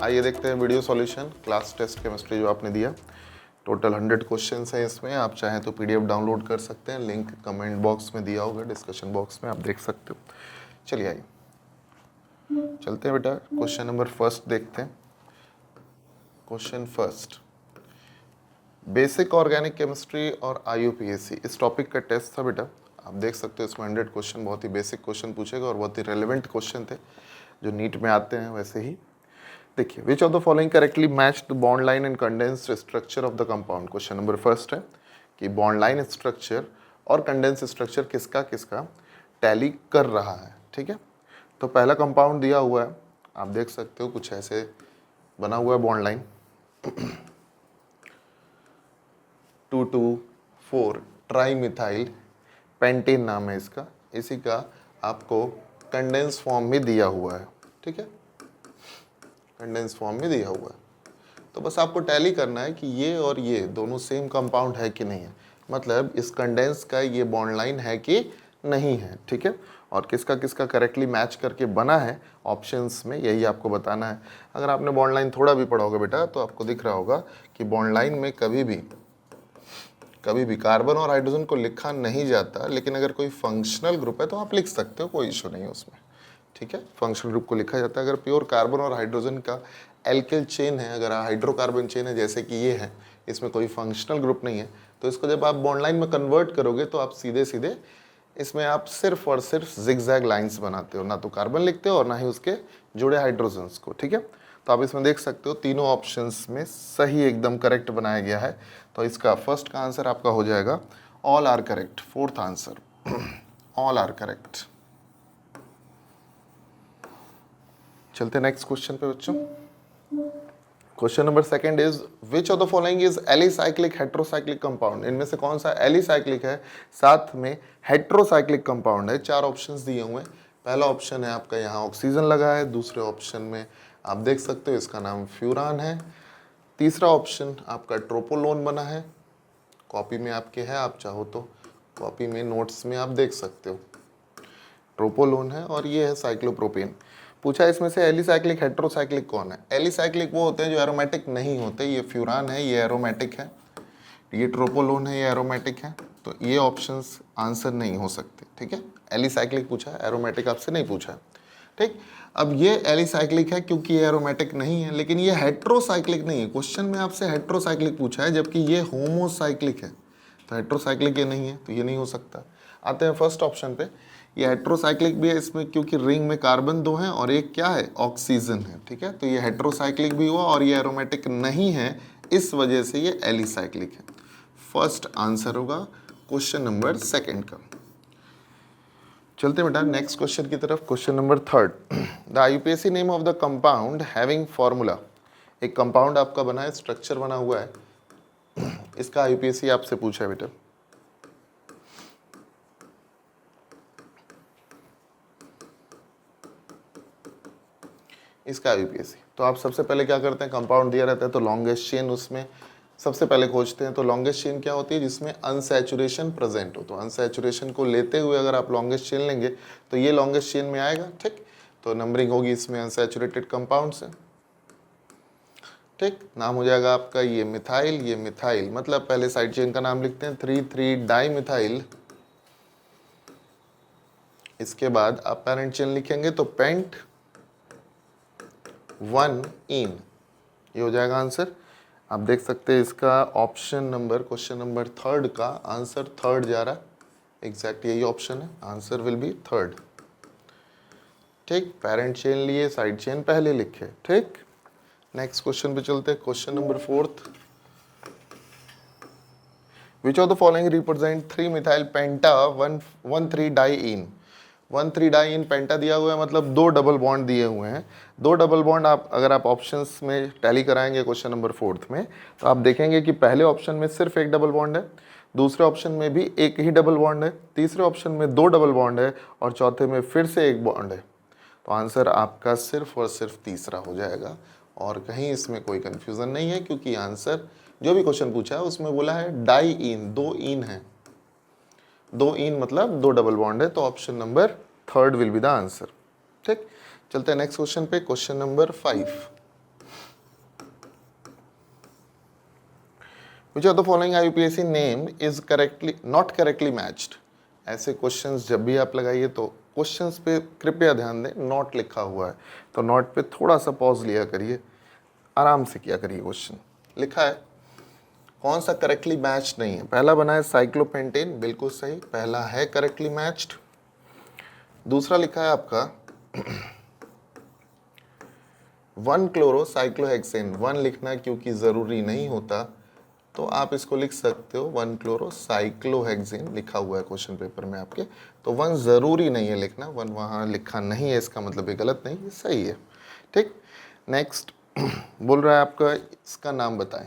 आइए देखते हैं video solution class test chemistry जो आपने दिया। टोटल 100 क्वेश्चंस हैं इसमें। आप चाहें तो पीडीएफ डाउनलोड कर सकते हैं, लिंक कमेंट बॉक्स में दिया होगा, डिस्कशन बॉक्स में आप देख सकते हो। चलिए आइए चलते हैं बेटा, क्वेश्चन नंबर फर्स्ट देखते हैं। Question first, basic organic chemistry और आईयूपीएसी इस टॉपिक का टेस्ट था बेटा। आप देख सकते हो इसमें 100 क्वेश्चन बहुत ही बेसिक क्वेश्चन पूछेगा और बहुत ही रेलेवेंट क्वेश्चन थे जो नीट में आते हैं वैसे ही। देखिए, विच of the following correctly match the bond line and condensed structure of the compound. Question number first है कि बॉन्ड लाइन स्ट्रक्चर और कंडेंस स्ट्रक्चर किसका किसका टैली कर रहा है। ठीक है, तो पहला कंपाउंड दिया हुआ है, आप देख सकते हो कुछ ऐसे बना हुआ है bond line 2,2,4 tri methyl pentane नाम है इसका, इसी का आपको कंडेंस फॉर्म में दिया हुआ है। ठीक है, कंडेंस फॉर्म में दिया हुआ है, तो बस आपको टैली करना है कि ये और ये दोनों सेम कंपाउंड है कि नहीं है, मतलब इस कंडेंस का ये बॉन्ड लाइन है कि नहीं है। ठीक है, और किसका किसका करेक्टली मैच करके बना है ऑप्शंस में, यही आपको बताना है। अगर आपने बॉन्ड लाइन थोड़ा भी पढ़ा होगा बेटा तो आपको दिख रहा होगा कि बॉन्ड लाइन में कभी भी कार्बन और हाइड्रोजन को लिखा नहीं जाता, लेकिन अगर कोई फंक्शनल ग्रुप है तो आप लिख सकते हो, कोई इशू नहीं है उसमें। ठीक है, फंक्शनल ग्रुप को लिखा जाता है। अगर प्योर कार्बन और हाइड्रोजन का एल्किल चेन है, अगर हाइड्रोकार्बन चेन है जैसे कि ये है, इसमें कोई फंक्शनल ग्रुप नहीं है, तो इसको जब आप बॉन्ड लाइन में कन्वर्ट करोगे तो आप सीधे सीधे इसमें आप सिर्फ और सिर्फ जिगजैग लाइंस बनाते हो, ना तो कार्बन लिखते हो और ना ही उसके जुड़े हाइड्रोजन्स को। ठीक है, तो आप इसमें देख सकते हो तीनों ऑप्शंस में सही एकदम करेक्ट बनाया गया है। तो इसका फर्स्ट का आंसर आपका हो जाएगा all are correct, fourth answer all are correct. चलते नेक्स्ट क्वेश्चन पे बच्चों। Question number second is which of the following is alicyclic heterocyclic compound. इनमें से कौन सा एलिसाइक्लिक है साथ में हेट्रोसाइक्लिक कंपाउंड है। चार ऑप्शंस दिए हुए हैं। पहला ऑप्शन है आपका यहाँ ऑक्सीजन लगा है, दूसरे ऑप्शन में आप देख सकते हो इसका नाम फ्यूरान है, तीसरा ऑप्शन आपका ट्रोपोलोन बना है, कॉपी में आपके है, आप चाहो तो कॉपी में नोट्स में आप देख सकते हो, ट्रोपोलोन है, और ये है साइक्लोप्रोपेन। पूछा इसमें से एलिसाइक्लिक हेट्रोसाइक्लिक कौन है। एलिसाइक्लिक वो होते हैं जो एरोमेटिक नहीं होते, ये फ्यूरान है, ये एरोमेटिक है, ये ट्रोपोलोन है, ये एरोमेटिक है, तो ये ऑप्शंस आंसर नहीं हो सकते। ठीक है, एलिसाइक्लिक पूछा है, एरोमेटिक आपसे नहीं पूछा है। ठीक, अब ये एलिसाइक्लिक है क्योंकि ये एरोमेटिक नहीं है, लेकिन ये हेट्रोसाइक्लिक नहीं है। क्वेश्चन में आपसे हेट्रोसाइक्लिक पूछा है जबकि ये होमोसाइक्लिक है, तो हेट्रोसाइक्लिक ये नहीं है, तो ये नहीं हो सकता। आते हैं फर्स्ट ऑप्शन पे, ये हेट्रोसाइक्लिक भी है इसमें क्योंकि रिंग में कार्बन दो हैं और एक क्या है ऑक्सीजन है। ठीक है, तो ये हेट्रोसाइक्लिक भी हुआ और ये एरोमेटिक नहीं है, इस वजह से ये एलिसाइक्लिक है। फर्स्ट आंसर होगा क्वेश्चन नंबर सेकंड का। चलते बेटा नेक्स्ट क्वेश्चन की तरफ। Question number third, the IUPAC name of the compound having formula. एक कंपाउंड आपका बना है, स्ट्रक्चर बना हुआ है, इसका आईयूपीएसी आपसे पूछा है बेटा। इसका आईयूपीएसी, तो आप सबसे पहले क्या करते हैं, कंपाउंड दिया रहता है तो लॉन्गेस्ट चेन उसमें सबसे पहले खोजते हैं। तो लॉन्गेस्ट चेन क्या होती है, जिसमें अनसैचुरेशन प्रेजेंट हो, तो अनसैचुरेशन को लेते हुए अगर आप लॉन्गेस्ट चेन लेंगे तो ये लॉन्गेस्ट चेन में आएगा। ठीक, तो नंबरिंग होगी इसमें अनसैचुरेटेड कंपाउंड से। ठीक, नाम हो जाएगा आपका ये मिथाइल, ये मिथाइल, मतलब पहले साइड चेन का नाम लिखते हैं 3,3 डाई मिथाइल, इसके बाद आप पेरेंट चेन लिखेंगे तो पेंट 1 इन, ये हो जाएगा आंसर। आप देख सकते हैं इसका option number question number third का आंसर थर्ड जा रहा है, एग्जैक्ट यही ऑप्शन है, आंसर विल बी थर्ड। ठीक, पेरेंट चेन लिए, साइड चेन पहले लिखे। ठीक, नेक्स्ट क्वेश्चन पे चलते हैं। Question number fourth, which of the following represent 3 methyl penta 1,3 diene. 1,3 diene penta दिया हुआ है, मतलब दो डबल बॉन्ड दिए हुए हैं। दो डबल बॉन्ड आप अगर आप ऑप्शंस में टैली कराएंगे क्वेश्चन नंबर फोर्थ में, तो आप देखेंगे कि पहले ऑप्शन में सिर्फ एक डबल बॉन्ड है, दूसरे ऑप्शन में भी एक ही डबल बॉन्ड है, तीसरे ऑप्शन में दो डबल बॉन्ड है और चौथे में फिर से एक बॉन्ड है। तो आंसर आपका सिर्फ और सिर्फ तीसरा हो जाएगा, और कहीं इसमें कोई कंफ्यूजन नहीं है क्योंकि आंसर जो भी क्वेश्चन पूछा है उसमें बोला है डाई इन, दो इन है, दो इन मतलब दो डबल बॉन्ड है, तो option number third will be the answer. ठीक, चलते हैं नेक्स्ट क्वेश्चन पे। Question number 5, which of the following IUPAC name is correctly not correctly matched. ऐसे क्वेश्चंस जब भी आप लगाइए तो क्वेश्चंस पे कृपया ध्यान दें, नॉट लिखा हुआ है तो नॉट पे थोड़ा सा पॉज लिया करिए, आराम से किया करिए। क्वेश्चन लिखा है कौन सा करेक्टली मैच नहीं है। पहला बना है साइक्लोपेंटेन, बिल्कुल सही, पहला है करेक्टली मैच्ड। दूसरा लिखा है आपका 1-क्लोरोसाइक्लोहेक्सेन, 1 लिखना है क्योंकि ज़रूरी नहीं होता, तो आप इसको लिख सकते हो 1-क्लोरोसाइक्लोहेक्सेन लिखा हुआ है क्वेश्चन पेपर में आपके, तो 1 ज़रूरी नहीं है लिखना, 1 वहाँ लिखा नहीं है, इसका मतलब ये गलत नहीं, ये सही है। ठीक, नेक्स्ट बोल रहा है आपका इसका नाम बताएं।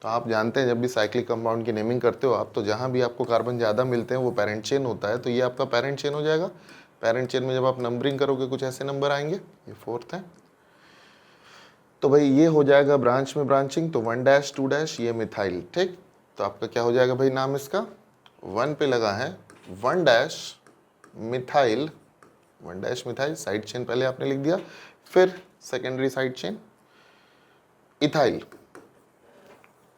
तो आप जानते हैं जब भी साइक्लिक कंपाउंड की नेमिंग करते हो आप, तो जहाँ भी आपको कार्बन ज़्यादा मिलते हैं वो पेरेंट चेन होता है, तो ये आपका पेरेंट चेन हो जाएगा। पेरेंट चेन में जब आप नंबरिंग करोगे कुछ ऐसे नंबर आएंगे, ये 4th है, तो भाई ये हो जाएगा ब्रांच में ब्रांचिंग, तो 1 2 ये मिथाइल। ठीक, तो आपका क्या हो जाएगा भाई नाम इसका, 1 पे लगा है 1 मिथाइल, 1 मिथाइल, साइड चेन पहले आपने लिख दिया, फिर सेकेंडरी साइड चेन इथाइल,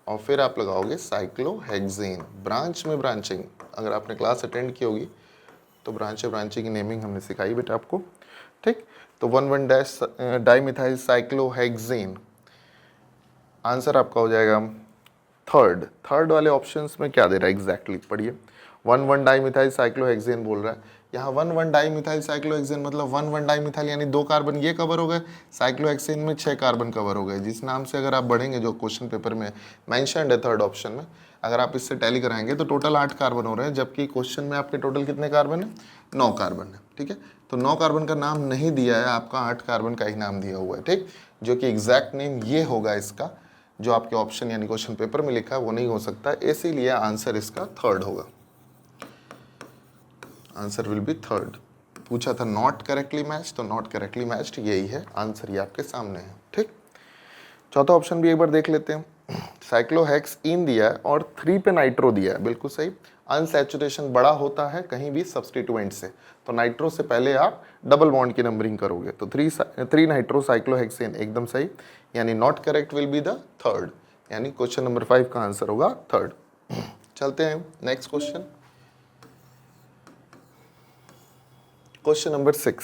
और फिर आप लगाओगे साइक्लोहेक्सेन। ब्रांच में ब्रांचिंग, अगर आपने क्लास अटेंड की होगी तो ब्रांच में ब्रांचिंग की नेमिंग हमने सिखाई बेटा आपको। ठीक, तो 1 डाइमिथाइल साइक्लोहेक्सेन आंसर आपका हो जाएगा थर्ड वाले ऑप्शंस में क्या दे रहा है एग्जैक्टली पढ़िए। 1 डाइमिथाइल साइक्लोहेक्सेन बोल रहा है, यहाँ 1 डाइमिथाइल साइक्लोहेक्सेन मतलब 1 डाइमिथाइल यानी 2 कार्बन ये कवर हो गए, साइक्लोहेक्सेन में 6 कार्बन कवर हो गए। जिस नाम से अगर आप बढ़ेंगे जो क्वेश्चन पेपर में मेंशन्ड है थर्ड ऑप्शन में, अगर आप इससे टैली कराएंगे तो टोटल 8 कार्बन हो रहे हैं, जबकि क्वेश्चन में आपके टोटल कितने कार्बन है, 9 कार्बन है। ठीक है, तो 9 कार्बन का नाम नहीं दिया है, आपका 8 कार्बन का ही नाम दिया हुआ है। ठीक, जो कि एग्जैक्ट नेम ये होगा इसका, जो आपके ऑप्शन यानी क्वेश्चन पेपर में लिखा है वो नहीं हो सकता, इसीलिए आंसर इसका थर्ड होगा। Answer will be third. पूछा था नॉट करेक्टली मैच, तो नॉट करेक्टली मैच्ड यही है आंसर, ये आपके सामने है। ठीक, चौथा ऑप्शन भी एक बार देख लेते हैं। साइक्लोहेक्स इन दिया है और 3 पे नाइट्रो दिया है, बिल्कुल सही। अनसैचुरेशन बड़ा होता है कहीं भी सब्सटीट्यूएंट से, तो नाइट्रो से पहले आप डबल बॉन्ड की नंबरिंग करोगे, तो 3 नाइट्रो साइक्लोहेक्सेन एकदम सही, यानी not correct will be the third, यानी क्वेश्चन नंबर 5 का आंसर होगा थर्ड। चलते हैं next question, question number 6।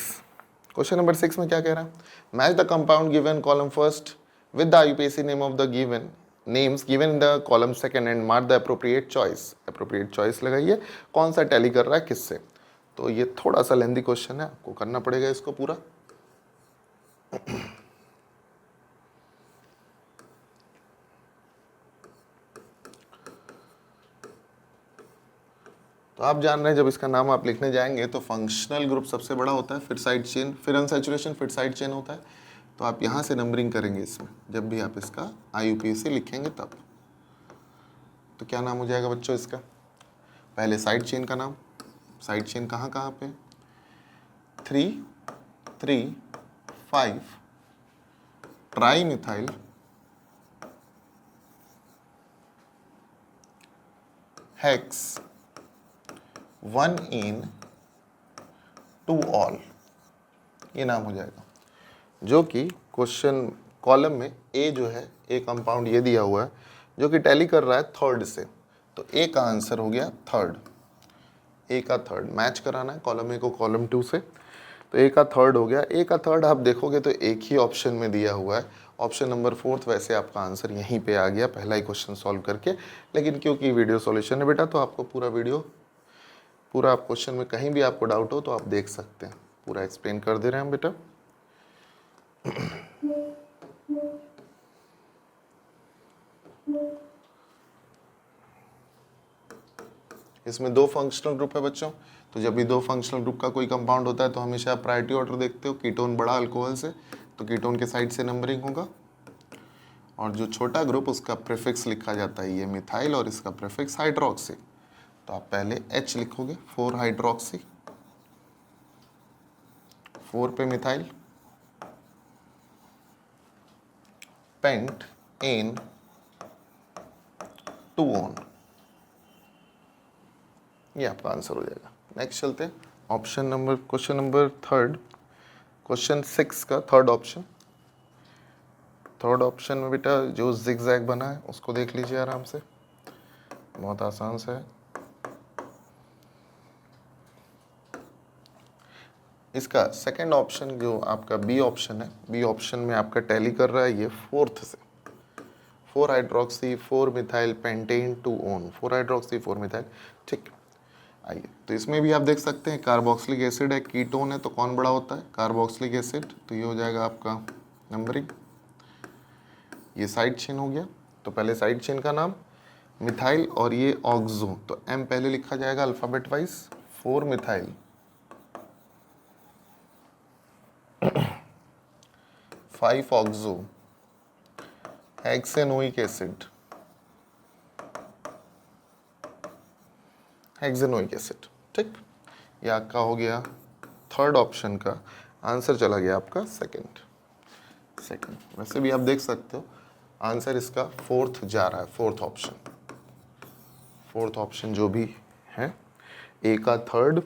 Question number 6 में क्या कह रहा है, match the compound given column first with the IUPAC name of the given names given in the column second and mark the appropriate choice। appropriate choice लगाइए, कौन सा tally कर रहा है किससे। तो ये थोड़ा सा लेंथी क्वेश्चन है, आपको करना पड़ेगा इसको पूरा। तो आप जान रहे हैं जब इसका नाम आप लिखने जाएंगे तो फंक्शनल ग्रुप सबसे बड़ा होता है, फिर साइड चेन, फिर अनसैचुरेशन, फिर साइड चेन होता है। तो आप यहाँ से नंबरिंग करेंगे इसमें, जब भी आप इसका IUPAC लिखेंगे तब। तो क्या नाम हो जाएगा बच्चों इसका, पहले साइड चेन का नाम, साइड चेन कहाँ कहाँ पे, 3 3 5 ट्राई मिथाइल हेक्स 1 इन 2 ऑल, ये नाम हो जाएगा। जो कि क्वेश्चन कॉलम में ए जो है, ए कंपाउंड ये दिया हुआ है जो कि टैली कर रहा है थर्ड से, तो ए का आंसर हो गया थर्ड। ए का थर्ड मैच कराना है कॉलम ए को कॉलम 2 से, तो ए का थर्ड हो गया। ए का थर्ड आप देखोगे तो एक ही ऑप्शन में दिया हुआ है, ऑप्शन नंबर 4th। वैसे आपका आंसर यहीं पे आ गया पहला ही क्वेश्चन सॉल्व करके, लेकिन क्योंकि वीडियो सॉल्यूशन है बेटा तो आपको पूरा वीडियो, पूरा आप क्वेश्चन में कहीं भी आपको डाउट हो तो आप देख सकते हैं, पूरा एक्सप्लेन कर दे रहे हैं हम बेटा। इसमें 2 फंक्शनल ग्रुप है बच्चों, तो जब भी 2 फंक्शनल ग्रुप का कोई कंपाउंड होता है तो हमेशा आप प्रायोरिटी ऑर्डर देखते हो, कीटोन बड़ा अल्कोहल से तो कीटोन के साइड से नंबरिंग होगा, और जो छोटा ग्रुप उसका प्रीफिक्स लिखा जाता है, ये मिथाइल और इसका प्रीफिक्स हाइड्रोक्सी, तो आप पहले H लिखोगे, 4 हाइड्रोक्सी, 4 पे मिथाइल, पेंट एन 2 ऑन, ये आपका आंसर हो जाएगा। नेक्स्ट चलते हैं option number, question number third, question 6 का थर्ड ऑप्शन। थर्ड ऑप्शन में बेटा जो जिगजैग बना है उसको देख लीजिए आराम से, बहुत आसान सा है। इसका सेकंड ऑप्शन जो आपका बी ऑप्शन है, बी ऑप्शन में आपका टैली कर रहा है ये फोर्थ से, 4 hydroxy 4 methyl pentane 2 own, 4 hydroxy 4 methyl. ठीक, आइए तो इसमें भी आप देख सकते हैं कार्बोक्सिलिक एसिड है, कीटोन है, तो कौन बड़ा होता है? Carboxylic acid. तो ये हो जाएगा आपका नंबरिंग, ये साइड चेन हो गया। तो पहले साइड चेन का नाम मिथाइल और ये ऑक्सो, तो एम पहले लिखा जाएगा alphabet wise, 4 methyl 5 oxo hexanoic acid, hexanoic acid. ठीक, ये आपका हो गया थर्ड ऑप्शन का आंसर, चला गया आपका सेकंड। वैसे भी आप देख सकते हो आंसर इसका फोर्थ जा रहा है, फोर्थ ऑप्शन जो भी है, ए का थर्ड,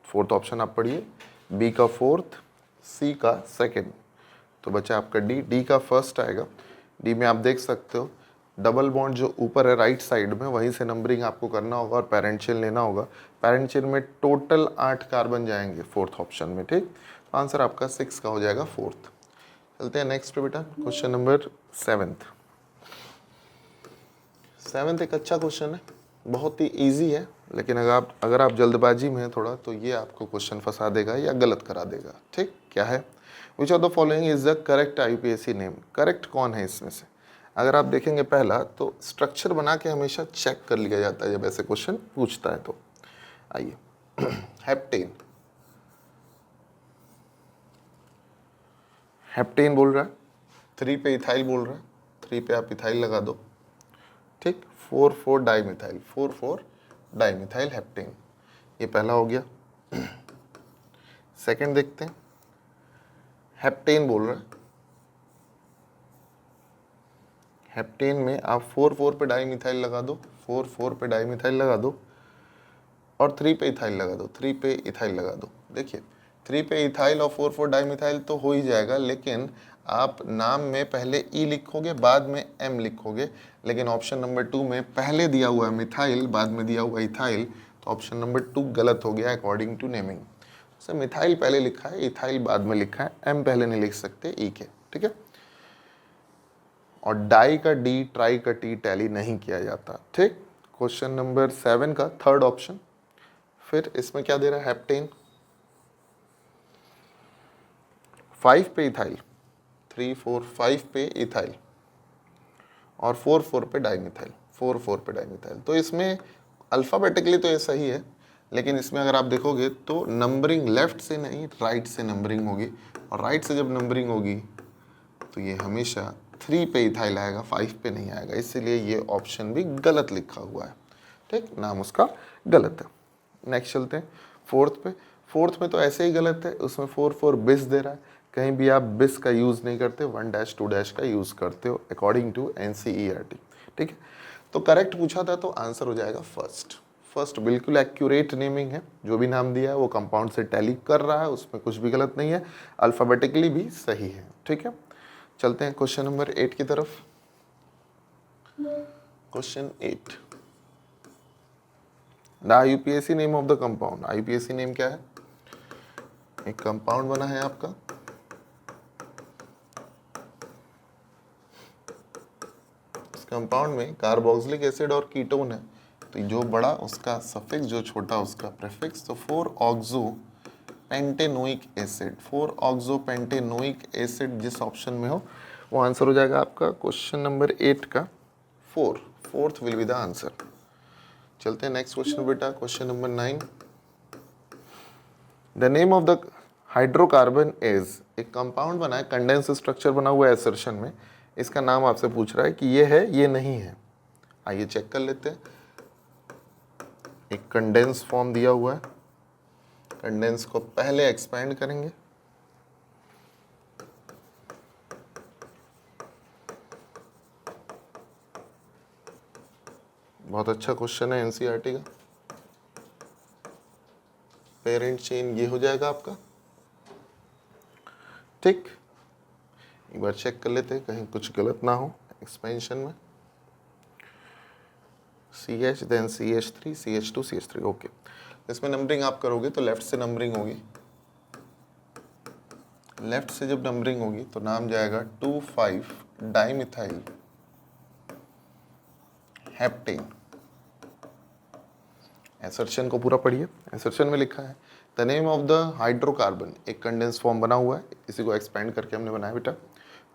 फोर्थ ऑप्शन आप पढ़िए, बी का फोर्थ, सी का सेकंड, तो बचा आपका डी। डी का फर्स्ट आएगा। डी में आप देख सकते हो डबल बॉन्ड जो ऊपर है राइट साइड में, वहीं से नंबरिंग आपको करना होगा और पेरेंट चेन लेना होगा। पेरेंट चेन में टोटल 8 कार्बन जाएंगे फोर्थ ऑप्शन में। ठीक, आंसर आपका 6 का हो जाएगा फोर्थ। चलते हैं नेक्स्ट पे बेटा, क्वेश्चन नंबर 7th एक अच्छा क्वेश्चन है, बहुत ही इजी है, लेकिन अगर आप जल्दबाजी में हैं थोड़ा तो ये आपको क्वेश्चन फंसा देगा या गलत करा देगा। ठीक, क्या है? विच of the following is the correct IUPAC name? Correct कौन है इसमें से? अगर आप देखेंगे पहला तो स्ट्रक्चर बना के हमेशा चेक कर लिया जाता है जब ऐसे क्वेश्चन पूछता है तो। आइए हेप्टेन, हेप्टेन बोल रहा है, 3 पे इथाइल बोल रहा है, 3 पे आप इथाइल लगा दो। ठीक, 4,4 डाइमिथाइल, 4,4 डाइमिथाइल हेप्टेन, ये पहला हो गया। सेकंड देखते हैं, हेप्टेन बोल रहा है, हेप्टेन में आप 4,4 पे डाइमिथाइल लगा दो, 4,4 पे डाइमिथाइल लगा दो और 3 पे इथाइल लगा दो, 3 पे इथाइल लगा दो। देखिए 3 पे इथाइल और 4,4 डाइमिथाइल तो हो ही जाएगा, लेकिन आप नाम में पहले ई लिखोगे बाद में एम लिखोगे, लेकिन ऑप्शन नंबर 2 में पहले दिया हुआ है मिथाइल बाद में दिया हुआ इथाइल, तो ऑप्शन नंबर 2 गलत हो गया according to naming. Sir methyl पहले लिखा है, इथाइल बाद में लिखा है, एम पहले नहीं लिख सकते ई के। ठीक है, और डाई का डी, ट्राई का टी टैली नहीं किया जाता। ठीक, क्वेश्चन नंबर 7 का थर्ड ऑप्शन, फिर इसमें क्या दे रहा है? हेप्टेन 5 पे इथाइल, 3, 4, 5 पे इथाइल और 4, 4 पे डाइमिथाइल, 4, 4 पे डाइमिथाइल। तो इसमें अल्फ़ाबेटिकली तो ये सही है, लेकिन इसमें अगर आप देखोगे तो नंबरिंग लेफ्ट से नहीं राइट से नंबरिंग होगी, और राइट से जब नंबरिंग होगी तो ये हमेशा 3 पे इथाइल आएगा, 5 पे नहीं आएगा, इसीलिए ये ऑप्शन भी गलत लिखा हुआ है। ठीक, नाम उसका गलत है। नेक्स्ट चलते हैं फोर्थ पे। फोर्थ में तो ऐसे ही गलत है, उसमें 4, 4 बिस दे रहा है, कहीं भी आप बिस का यूज़ नहीं करते, 1 2 का यूज़ करते हो अकॉर्डिंग टू NCERT। ठीक है, तो करेक्ट पूछा था तो आंसर हो जाएगा फर्स्ट बिल्कुल एक्यूरेट नेमिंग है, जो भी नाम दिया है वो कंपाउंड से टैली कर रहा है, उसमें कुछ भी गलत नहीं है, अल्फ़ाबेटिकली भी सही है। ठीक है, चलते हैं क्वेश्चन नंबर 8 की तरफ। Question 8, the IUPAC name of the compound. IUPAC name क्या है? एक कंपाउंड बना है आपका, इस कंपाउंड में कार्बोक्सिलिक एसिड और कीटोन है, तो जो बड़ा उसका सफिक्स, जो छोटा उसका प्रीफिक्स, तो 4 oxo pentanoic acid, 4 oxo pentanoic acid जिस ऑप्शन में हो वो आंसर हो जाएगा आपका क्वेश्चन नंबर 8 का 4th will be the answer. चलते हैं नेक्स्ट क्वेश्चन बेटा, question number 9, the name of the hydrocarbon is, एक कंपाउंड बना है, कंडेंस स्ट्रक्चर बना हुआ है एसर्शन में, इसका नाम आपसे पूछ रहा है कि ये है ये नहीं है। आइए चेक कर लेते हैं। एक कंडेंस फॉर्म दिया हुआ है, कंडेंस को पहले एक्सपेंड करेंगे, बहुत अच्छा क्वेश्चन है NCERT का। पेरेंट चेन ये हो जाएगा आपका। ठीक, एक बार चेक कर लेते हैं कहीं कुछ गलत ना हो एक्सपेंशन में। CH then CH3 CH2 CH3 okay. इसमें नंबरिंग आप करोगे तो लेफ्ट से नंबरिंग होगी, लेफ्ट से जब नंबरिंग होगी तो नाम जाएगा 2,5 डाइमिथाइल हेप्टेन। एसर्शन को पूरा पढ़िए। एसर्शन में लिखा है the name of the hydrocarbon, एक कंडेंस फॉर्म बना हुआ है, इसी को एक्सपेंड करके हमने बनाया बेटा,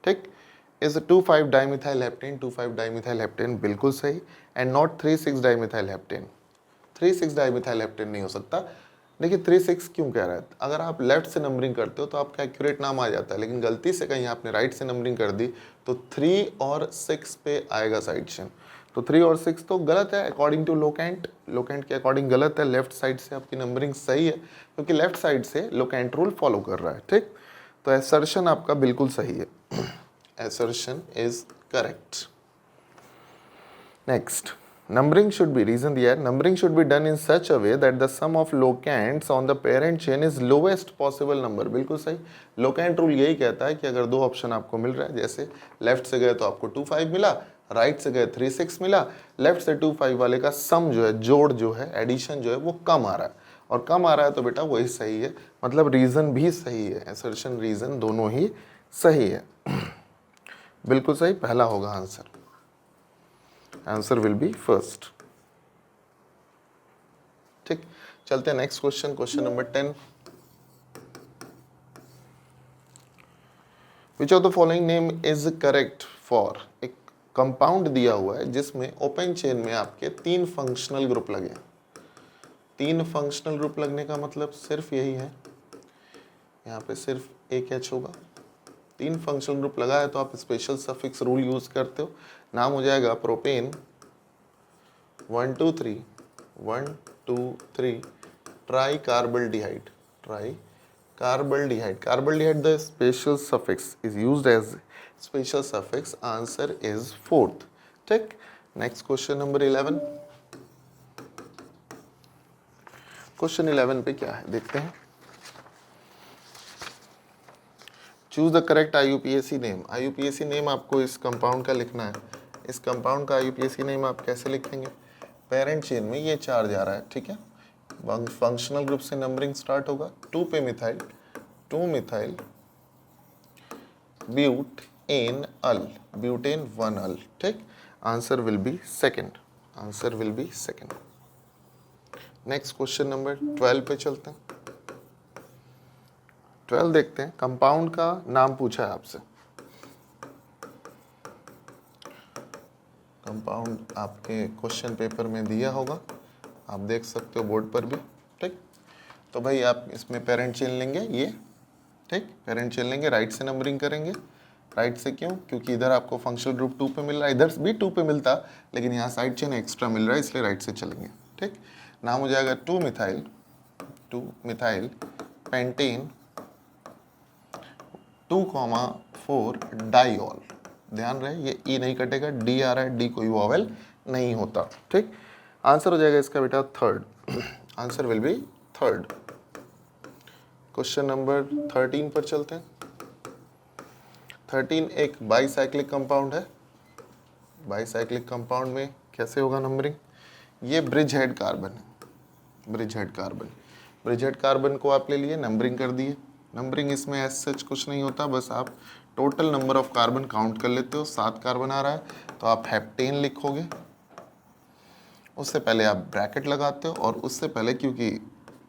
ठीक। Is 2,5 dimethyl heptane, 2,5 dimethyl heptane बिल्कुल सही, and not 3,6 dimethyl heptane. 3,6 dimethyl heptane नहीं हो सकता। देखिए 3,6 क्यों कह रहा है, अगर आप लेफ्ट से नंबरिंग करते हो तो आपका एक्यूरेट नाम आ जाता है, लेकिन गलती से कहीं आपने राइट से नंबरिंग कर दी तो 3 और 6 पे आएगा साइड चेन। तो 3 और 6 तो गलत है अकॉर्डिंग टू लोकेंट, लोकेंट के अकॉर्डिंग गलत है। लेफ्ट साइड से आपकी नंबरिंग सही है क्योंकि लेफ्ट साइड से लोकेंट रूल फॉलो कर रहा है, ठीक। तो एसर्शन आपका बिल्कुल सही है, assertion is correct. Next, numbering should be, reason दिया है, numbering should be done in such a way that the sum of locants on the parent chain is lowest possible number। बिल्कुल सही। लोकेंट रूल यही कहता है कि अगर दो ऑप्शन आपको मिल रहा है, जैसे लेफ्ट से गए तो आपको 2,5 मिला, राइट से गए 3,6 मिला, लेफ्ट से 2,5 वाले का सम जो है, जोड़ जो है, एडिशन जो है वो कम आ रहा है, और कम आ रहा है तो बेटा वही सही है, मतलब रीजन भी सही है, एसर्शन रीजन दोनों ही सही है। बिल्कुल सही, पहला होगा answer, answer will be first, ठीक। चलते हैं next question, question number 10। Which of the following name is correct for, एक कंपाउंड दिया हुआ है जिसमें ओपन चेन में आपके 3 फंक्शनल ग्रुप लगे। 3 फंक्शनल ग्रुप लगने का मतलब सिर्फ यही है, यहाँ पे सिर्फ एक H होगा। 3 फंक्शनल ग्रुप लगा है तो आप स्पेशल सफिक्स रूल यूज करते हो, नाम हो जाएगा propane 1 2 3 1 2 3 tricarbaldehyde, tricarbaldehyde. Carbaldehyde the special suffix is used as special suffix, answer is 4th, ठीक। Next question number 11। क्वेश्चन 11 पे क्या है देखते हैं। Choose the correct IUPAC name. IUPAC name आपको इस कंपाउंड का लिखना है। इस कंपाउंड का IUPAC नेम आप कैसे लिखेंगे, पेरेंट चेन में ये 4 जा रहा है, ठीक है। फंक्शनल ग्रुप से नंबरिंग स्टार्ट होगा, 2 पे मिथाइल, 2 मिथाइल ब्यूटेन अल, ब्यूटेन 1 अल, ठीक। Answer will be second, answer will be second. Next question number 12 पे चलते हैं। 12 देखते हैं, कंपाउंड का नाम पूछा है आपसे। कंपाउंड आपके क्वेश्चन पेपर में दिया होगा, आप देख सकते हो बोर्ड पर भी, ठीक। तो भाई आप इसमें पेरेंट चेन लेंगे ये, ठीक, पेरेंट चेन लेंगे, राइट से नंबरिंग करेंगे। राइट से क्यों, क्योंकि इधर आपको फंक्शनल ग्रुप 2 पे मिल रहा है, इधर भी 2 पे मिलता, लेकिन यहाँ साइड चेन एक्स्ट्रा मिल रहा है, इसलिए राइट से चलेंगे, ठीक। नाम हो जाएगा 2 मिथाइल पेंटेन 2,4 डाइऑल। ध्यान रहे ये ई नहीं कटेगा, डी आ रहा है, डी कोई वॉवेल नहीं होता, ठीक। आंसर हो जाएगा इसका बेटा 3rd, answer will B 3rd। Question number 13 पर चलते हैं। 13 एक बाईसाइक्लिक कंपाउंड है। बाईसाइक्लिक कंपाउंड में कैसे होगा नंबरिंग, ये ब्रिज हेड कार्बन है, bridge head carbon. Bridge head carbon को आप ले लिए, नंबरिंग कर दिए। नंबरिंग इसमें एज सच कुछ नहीं होता, बस आप total number of carbon count कर लेते हो। 7 कार्बन आ रहा है तो आप हेप्टेन लिखोगे, उससे पहले आप ब्रैकेट लगाते हो, और उससे पहले क्योंकि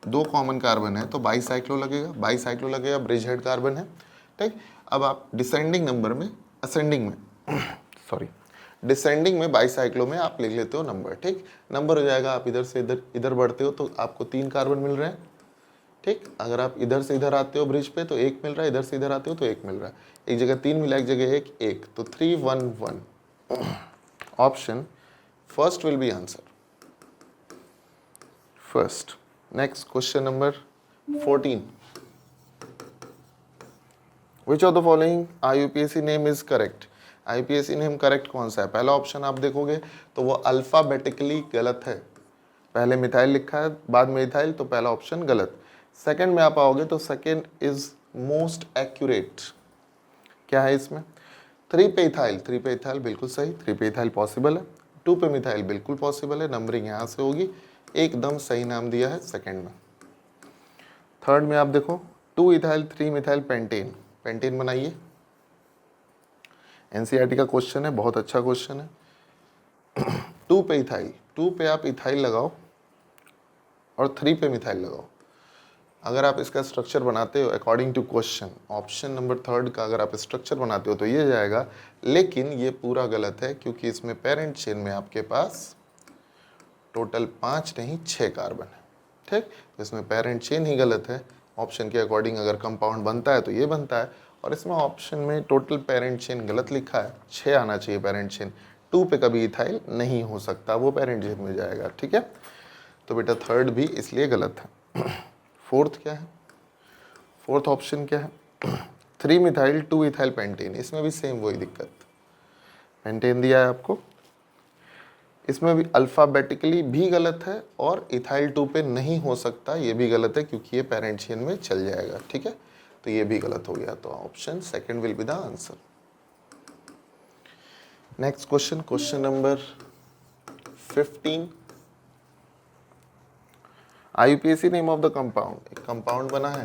2 कॉमन कार्बन है तो बाईसाइक्लो लगेगा, बाईसाइक्लो लगेगा, ब्रिज हेड कार्बन है, ठीक। अब आप डिसेंडिंग नंबर में, असेंडिंग में सॉरी डिसेंडिंग में बाईसाइक्लो में आप लिख लेते हो नंबर, ठीक। नंबर हो जाएगा, आप इधर से इधर बढ़ते हो तो आपको 3 कार्बन मिल रहे हैं, ठीक। अगर आप इधर से इधर आते हो ब्रिज पे तो 1 मिल रहा है, इधर से इधर आते हो तो 1 मिल रहा है, एक जगह 3 मिला, एक जगह 1, तो 3 1 1। Option first will be answer, first. Next question number 14। Which of the following IUPAC name is correct. IUPAC name correct कौन सा है, पहला ऑप्शन आप देखोगे तो वो अल्फाबेटिकली गलत है, पहले मिथाइल लिखा है बाद में इथाइल, तो पहला ऑप्शन गलत। सेकंड में आप आओगे तो सेकंड इज मोस्ट एक्यूरेट, क्या है इसमें? 3 पे इथाइल, 3 पे इथाइल बिल्कुल सही, 3 पे इथाइल पॉसिबल है। 2 पे मिथाइल बिल्कुल पॉसिबल है, नंबरिंग यहाँ से होगी, एकदम सही नाम दिया है सेकंड में। थर्ड में आप देखो 2 इथाइल 3 मिथाइल पेंटेन, पेंटेन बनाइए। एनसीईआरटी का क्वेश्चन है, बहुत अच्छा क्वेश्चन है। 2 पे इथाइल, 2 पे आप इथाइल लगाओ और 3 पे मिथाइल लगाओ। अगर आप इसका स्ट्रक्चर बनाते हो according to question, option number third का अगर आप स्ट्रक्चर बनाते हो तो ये जाएगा, लेकिन ये पूरा गलत है क्योंकि इसमें पेरेंट चेन में आपके पास टोटल 5 नहीं 6 कार्बन है। ठीक, तो इसमें पेरेंट चेन ही गलत है। ऑप्शन के अकॉर्डिंग अगर कंपाउंड बनता है तो ये बनता है, और इसमें ऑप्शन में टोटल पेरेंट चेन गलत लिखा है, 6 आना चाहिए पेरेंट चेन। 2 पे कभी इथाइल नहीं हो सकता, वो पेरेंट चेन में जाएगा। ठीक है, तो बेटा थर्ड भी इसलिए गलत है। फोर्थ क्या है? फोर्थ ऑप्शन क्या है? 3 मिथाइल 2 इथाइल पेंटेन, इसमें भी सेम वही दिक्कत, पेंटेन दिया है आपको, इसमें भी अल्फ़ाबेटिकली भी गलत है, और इथाइल 2 पे नहीं हो सकता, ये भी गलत है क्योंकि ये पेरेंट चेन में चल जाएगा। ठीक है, तो ये भी गलत हो गया, तो option second will be the answer. Next question, question number 15। IUPAC name of the compound, एक कंपाउंड बना है,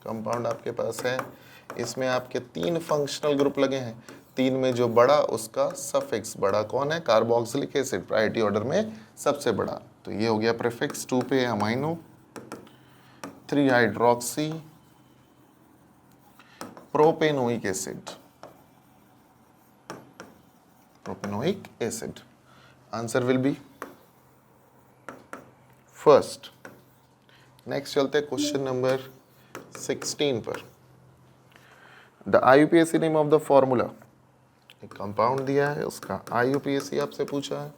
कंपाउंड आपके पास है, इसमें आपके 3 फंक्शनल ग्रुप लगे हैं, 3 में जो बड़ा उसका सफिक्स बड़ा कौन है? कार्बोक्सिलिक एसिड, प्रायोरिटी ऑर्डर में सबसे बड़ा, तो ये हो गया प्रीफिक्स। 2 पे amino, 3 hydroxy propanoic acid, propanoic acid, answer will be first. Next चलते हैं क्वेश्चन नंबर 16 पर। The IUPAC name of the formula, एक कंपाउंड दिया है, उसका आईयूपीएसी आपसे पूछा है।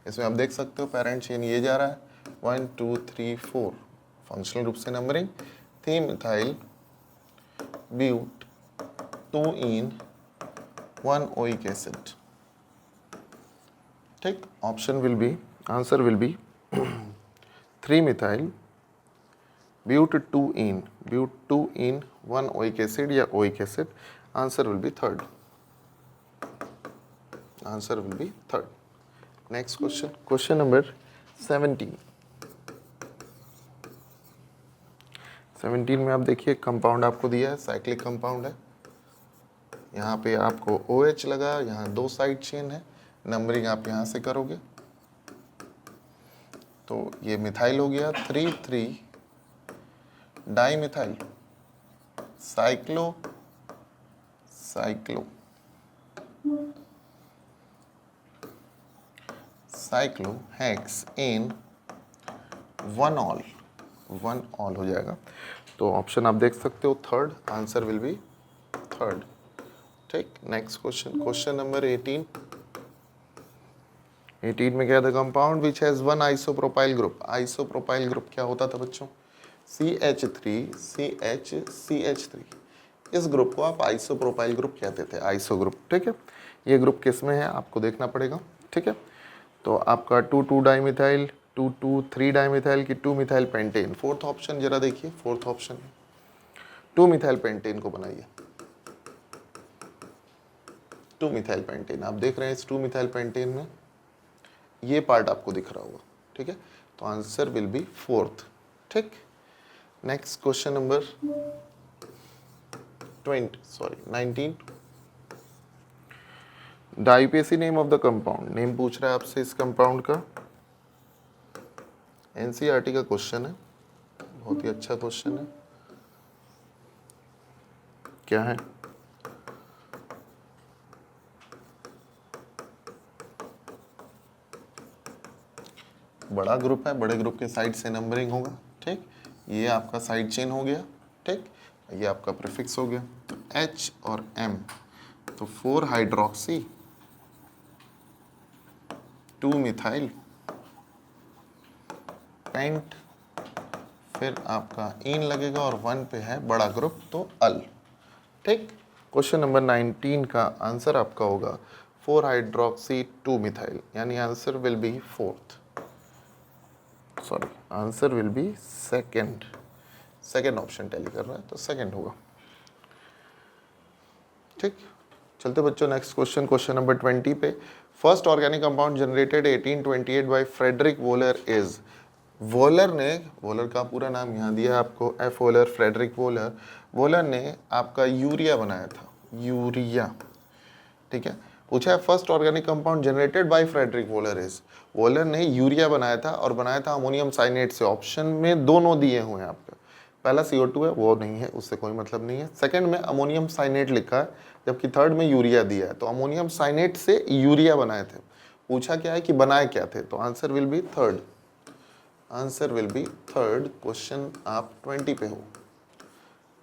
इसमें आप देख सकते हो पेरेंट चेन ये जा रहा है 1 2 3 4, फंक्शनल रूप से numbering, 3 methyl but 2 en 1 oic acid. ठीक, option will be, answer will be 3 methyl but 2 en 1 oic acid या oic acid, answer will be third, answer will be third. Next question, question number 17। 17 में आप देखिए compound आपको दिया है, cyclic compound है, यहाँ पे आपको OH लगा, यहाँ 2 साइड चेन है, नंबरिंग आप यहाँ से करोगे तो ये मिथाइल हो गया, 3 3 dimethyl cyclo cyclo cyclohex en 1 ol हो जाएगा, तो ऑप्शन आप देख सकते हो third, answer will be third. ठीक, नेक्स्ट क्वेश्चन, क्वेश्चन नंबर 18। 18 में क्या था? Compound which has 1 isopropyl group, isopropyl group क्या होता था बच्चों? CH3 CH3, इस ग्रुप को आप आइसोप्रोपाइल ग्रुप कहते थे, आइसो ग्रुप। ठीक है, ये ग्रुप किस में है आपको देखना पड़ेगा। ठीक है, तो आपका 2 डाइमिथाइल 2 3 डाइमिथाइल की 2 मिथाइल पेंटेन, फोर्थ ऑप्शन जरा देखिए, फोर्थ ऑप्शन 2 मिथाइल पेंटेन को बनाइए, 2 मिथाइल पेंटेन, आप देख रहे हैं इस 2 मिथाइल पेंटेन में ये पार्ट आपको दिख रहा होगा। ठीक है, तो आंसर विल बी फोर्थ। ठीक, next question number 19। The IUPAC name of the compound, name पूछ रहा है आपसे इस कंपाउंड का, एनसीईआरटी का क्वेश्चन है, बहुत ही अच्छा क्वेश्चन है। क्या है? बड़ा ग्रुप है, बड़े ग्रुप के साइड से नंबरिंग होगा। ठीक, ये आपका साइड चेन हो गया। ठीक, ये आपका प्रीफिक्स हो गया, तो H और M, तो 4 हाइड्रोक्सी 2 मिथाइल पेंट, फिर आपका इन लगेगा और 1 पे है बड़ा ग्रुप तो अल। ठीक, क्वेश्चन नंबर 19 का आंसर आपका होगा 4 हाइड्रोक्सी 2 मिथाइल, यानी answer will be fourth, sorry answer will be second, second option tally कर रहा है तो सेकेंड होगा। ठीक, चलते बच्चों नेक्स्ट क्वेश्चन, क्वेश्चन नंबर 20 पे। First organic compound generated 1828 by Friedrich Wohler is. Wohler ने, वोलर का पूरा नाम यहाँ दिया है आपको, F Wohler, Friedrich Wohler. Wohler ने आपका यूरिया बनाया था, यूरिया। ठीक है, पूछा है first organic compound generated by Friedrich Wohler is. Wohler ने यूरिया बनाया था और बनाया था अमोनियम साइनेट से। ऑप्शन में दोनों दिए हुए हैं आपका, पहला CO2 है, वो नहीं है, उससे कोई मतलब नहीं है। सेकंड में अमोनियम साइनेट लिखा है, जबकि थर्ड में यूरिया दिया है। तो अमोनियम साइनेट से यूरिया बनाए थे। पूछा क्या है कि बनाए क्या थे, तो answer will be third, answer will be third. Question आप 20 पे हो।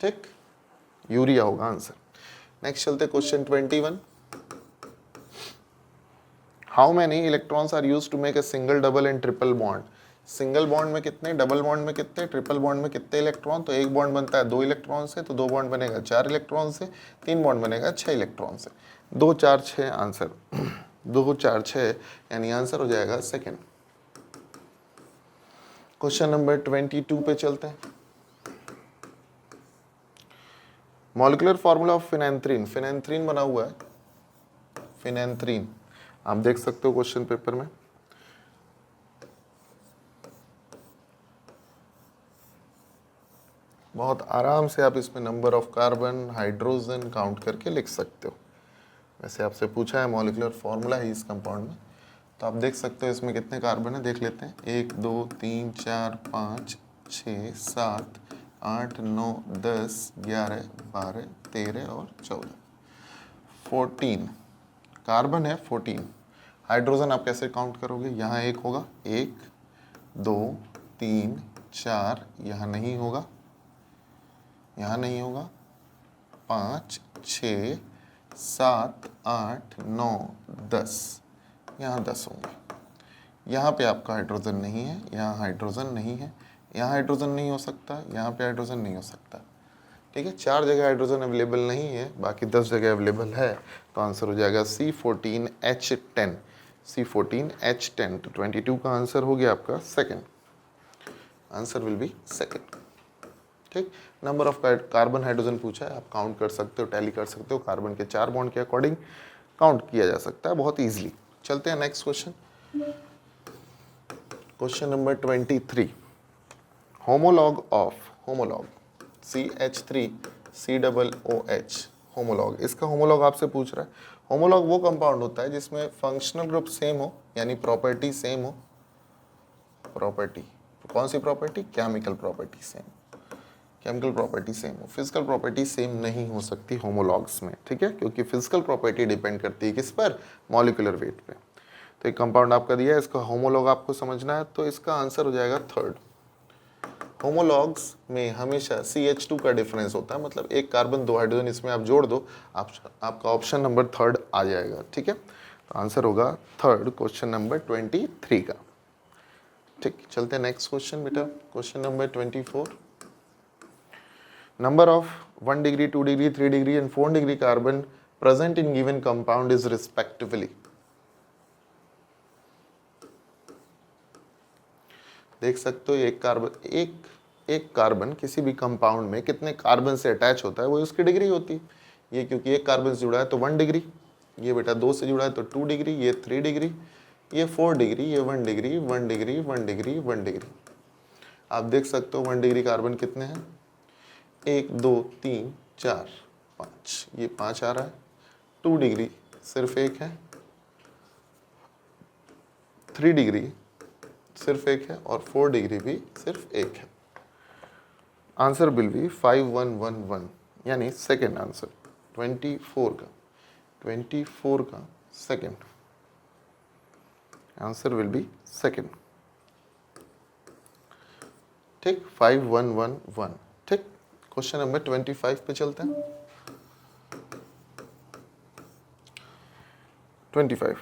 ठीक, यूरिया होगा आंसर। नेक्स्ट चलते question 21। How many electrons are use to make a single, double and triple bond. Single bond में कितने, डबल बॉन्ड में कितने, ट्रिपल बॉन्ड में कितने इलेक्ट्रॉन। तो एक बॉन्ड बनता है 2 इलेक्ट्रॉन से, तो 2 बॉन्ड बनेगा 4 इलेक्ट्रॉन से, 3 बॉन्ड बनेगा 6 इलेक्ट्रॉन से। 2 4 6 आंसर 2 4 6 यानी आंसर हो जाएगा सेकेंड। क्वेश्चन नंबर 22 पे चलते हैं। Molecular formula of phenanthrene, phenanthrene बना हुआ है, फिनेंथ्रीन आप देख सकते हो क्वेश्चन पेपर में। बहुत आराम से आप इसमें number of carbon, hydrogen count करके लिख सकते हो। वैसे आपसे पूछा है मॉलिक्यूलर फॉर्मूला है इस कंपाउंड में, तो आप देख सकते हो इसमें कितने कार्बन है, देख लेते हैं। 1 2 3 4 5 6 7 8 9 10 11 12 13 और 14, 14 कार्बन है 14। हाइड्रोजन आप कैसे काउंट करोगे, यहाँ एक होगा, 1 2 3 4, यहाँ नहीं होगा, यहाँ नहीं होगा, 5 6 7 8 9 10, यहाँ 10 होंगे। यहाँ पे आपका हाइड्रोजन नहीं है, यहाँ हाइड्रोजन नहीं है, यहाँ हाइड्रोजन नहीं हो सकता, यहाँ पे हाइड्रोजन नहीं हो सकता। ठीक है, 4 जगह हाइड्रोजन अवेलेबल नहीं है, बाकी 10 जगह अवेलेबल है। तो आंसर हो जाएगा C14H10, C14H10। तो 22 का आंसर हो गया आपका second, answer will B second. ठीक, नंबर ऑफ कार्बन हाइड्रोजन पूछा है, आप काउंट कर सकते हो, टैली कर सकते हो। कार्बन के 4 बॉन्ड के अकॉर्डिंग काउंट किया जा सकता है बहुत इजीली। चलते हैं next question, question number 23। Homologue of, homologue CH3COOH, homologue, इसका होमोलॉग आपसे पूछ रहा है। होमोलॉग वो कंपाउंड होता है जिसमें फंक्शनल ग्रुप सेम हो, यानी प्रॉपर्टी सेम हो। प्रॉपर्टी कौन सी property, chemical property same, chemical property same हो। फिजिकल प्रॉपर्टी सेम नहीं हो सकती होमोलॉग्स में, ठीक है, क्योंकि फिजिकल प्रॉपर्टी डिपेंड करती है किस पर, मॉलिक्यूलर वेट पे। तो एक कंपाउंड आपका दिया है, इसका होमोलॉग आपको समझना है, तो इसका आंसर हो जाएगा थर्ड। होमोलॉग्स में हमेशा CH2 का डिफरेंस होता है, मतलब एक कार्बन 2 हाइड्रोजन इसमें आप जोड़ दो, आपका ऑप्शन नंबर थर्ड आ जाएगा। ठीक है, तो आंसर होगा थर्ड, क्वेश्चन नंबर 23 का। ठीक, चलते हैं नेक्स्ट क्वेश्चन बेटा, question number 24। Number of 1 degree, 2 degree, 3 degree and 4 degree carbon present in given compound is respectively. देख सकते हो एक कार्बन किसी भी कंपाउंड में कितने कार्बन से अटैच होता है वो उसकी डिग्री होती है। ये क्योंकि एक कार्बन से जुड़ा है तो 1 डिग्री, ये बेटा 2 से जुड़ा है तो 2 डिग्री, ये 3 डिग्री, ये 4 डिग्री, ये 1 डिग्री 1 डिग्री 1 डिग्री 1 डिग्री। आप देख सकते हो 1 डिग्री कार्बन कितने हैं, 1 2 3 4 5, ये 5 आ रहा है। 2 डिग्री सिर्फ एक है, 3 डिग्री सिर्फ एक है और 4 डिग्री भी सिर्फ एक है। आंसर विल बी 5111, यानी सेकेंड आंसर 24 का second answer will B second. ठीक, 5111। ठीक, क्वेश्चन नंबर 25 पे चलते हैं। 25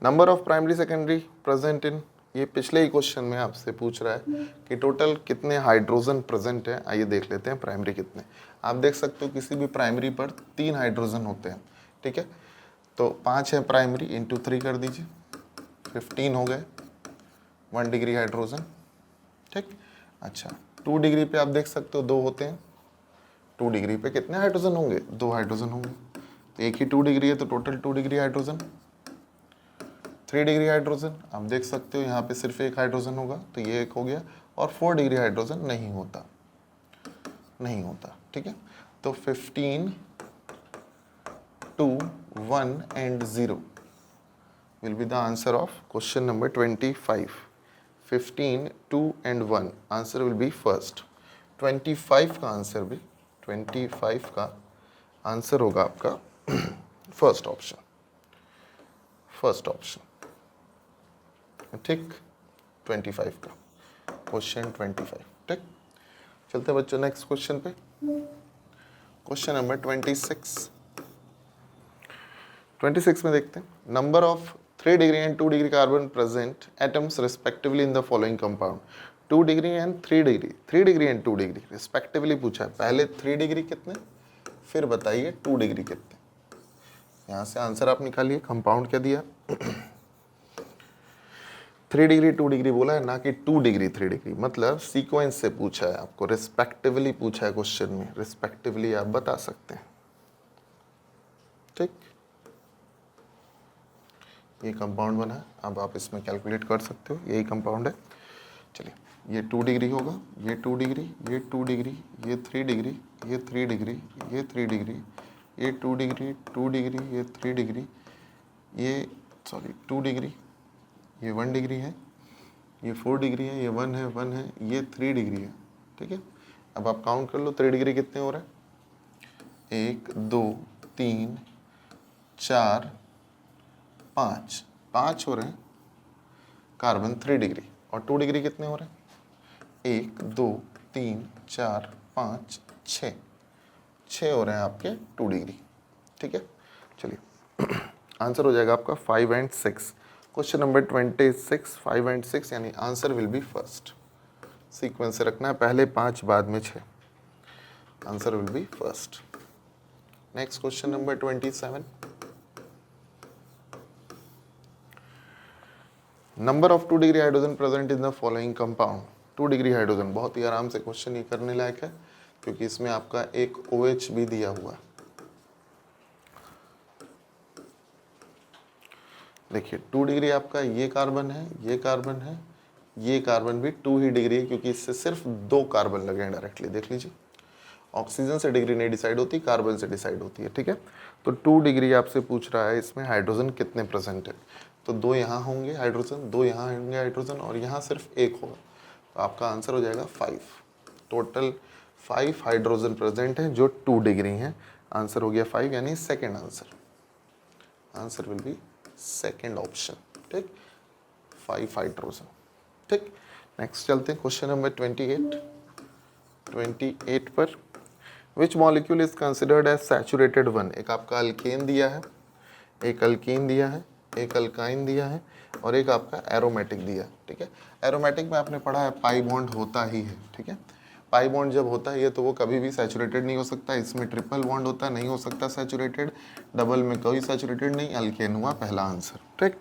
number of primary secondary present in, ये पिछले ही क्वेश्चन में आपसे पूछ रहा है कि टोटल कितने हाइड्रोजन प्रेजेंट है। आइए देख लेते हैं प्राइमरी कितने। आप देख सकते हो किसी भी प्राइमरी पर 3 हाइड्रोजन होते हैं, ठीक है, तो 5 है प्राइमरी, इंटू 3 कर दीजिए, 15 हो गए 1 डिग्री हाइड्रोजन। ठीक, अच्छा 2 डिग्री पे आप देख सकते हो 2 होते हैं, 2 डिग्री पे कितने हाइड्रोजन होंगे, 2 हाइड्रोजन होंगे। तो एक ही 2 डिग्री है तो total 2 degree hydrogen. 3 degree hydrogen आप देख सकते हो यहाँ पे सिर्फ एक हाइड्रोजन होगा तो ये एक हो गया, और 4 डिग्री हाइड्रोजन नहीं होता, नहीं होता, ठीक है। तो 15, 2, 1 and 0 will be the answer of question number 25. 15, 2 and 1 answer will be first. 25 का आंसर भी 25 का आंसर होगा आपका फर्स्ट ऑप्शन, फर्स्ट ऑप्शन, ठीक। 25 का क्वेश्चन 25, ठीक। चलते हैं बच्चों नेक्स्ट क्वेश्चन पे। क्वेश्चन नंबर 26 में देखते हैं, number of 3 degree and 2 degree carbon present atoms respectively in the following compound. 2 degree and 3 degree, 3 degree and 2 degree respectively पूछा है। पहले 3 डिग्री कितने, फिर बताइए 2 डिग्री कितने। यहाँ से आंसर आप निकालिए, कंपाउंड क्या दिया 3 डिग्री 2 डिग्री बोला है, ना कि 2 डिग्री 3 डिग्री, मतलब सीक्वेंस से पूछा है आपको, रिस्पेक्टिवली पूछा है क्वेश्चन में, रिस्पेक्टिवली आप बता सकते हैं, ठीक। ये कंपाउंड बना है, अब आप इसमें कैलकुलेट कर सकते हो, यही कंपाउंड है। चलिए ये 2 डिग्री होगा, ये 2 डिग्री, ये 2 डिग्री, ये 3 डिग्री, ये 3 डिग्री, ये 3 डिग्री, ये 2 डिग्री, 2 डिग्री, ये 3 डिग्री, ये 2 डिग्री, ये 1 डिग्री है, ये 4 डिग्री है, ये 1 है, 1 है, ये 3 डिग्री है, ठीक है। अब आप काउंट कर लो 3 डिग्री कितने हो रहे हैं, 1 2 3 4 5, 5 हो रहे हैं कार्बन 3 डिग्री, और 2 डिग्री कितने हो रहे हैं, 1 2 3 4 5 6, 6 हो रहे हैं आपके 2 डिग्री, ठीक है। चलिए आंसर हो जाएगा आपका 5 and 6। क्वेश्चन नंबर 26, 5 and 6 यानी answer will be first. Sequence से रखना है, पहले 5 बाद में 6, answer will be first. Next question number 27, number of 2 degree hydrogen present in the following compound. 2 degree hydrogen, बहुत ही आराम से क्वेश्चन ये करने लायक है, क्योंकि इसमें आपका एक OH भी दिया हुआ है। देखिए 2 डिग्री आपका ये कार्बन है, ये कार्बन है, ये कार्बन भी 2 ही डिग्री है, क्योंकि इससे सिर्फ 2 कार्बन लगे हैं डायरेक्टली। देख लीजिए, ऑक्सीजन से डिग्री नहीं डिसाइड होती, कार्बन से डिसाइड होती है, ठीक है। तो 2 डिग्री आपसे पूछ रहा है इसमें हाइड्रोजन कितने प्रेजेंट है, तो 2 यहाँ होंगे हाइड्रोजन, 2 यहाँ होंगे हाइड्रोजन, और यहाँ सिर्फ 1 होगा, तो आपका आंसर हो जाएगा 5। टोटल 5 हाइड्रोजन प्रेजेंट हैं जो 2 डिग्री हैं, आंसर हो गया 5, यानी second answer, answer will B second option, ठीक, 5 हाइड्रोजन, ठीक। नेक्स्ट चलते हैं क्वेश्चन नंबर 28 पर, which molecule is considered as saturated one. एक आपका अल्केन दिया है, एक अल्कीन दिया है, एक अल्काइन दिया है, और एक आपका एरोमेटिक दिया है, ठीक है। एरोमेटिक में आपने पढ़ा है पाई बॉन्ड होता ही है, ठीक है। पाई बॉन्ड जब होता है तो वो कभी भी सैचुरेटेड नहीं हो सकता, इसमें ट्रिपल बॉन्ड होता है, नहीं हो सकता सैचुरेटेड, डबल में कोई सैचुरेटेड नहीं, अल्केन हुआ पहला आंसर, ठीक,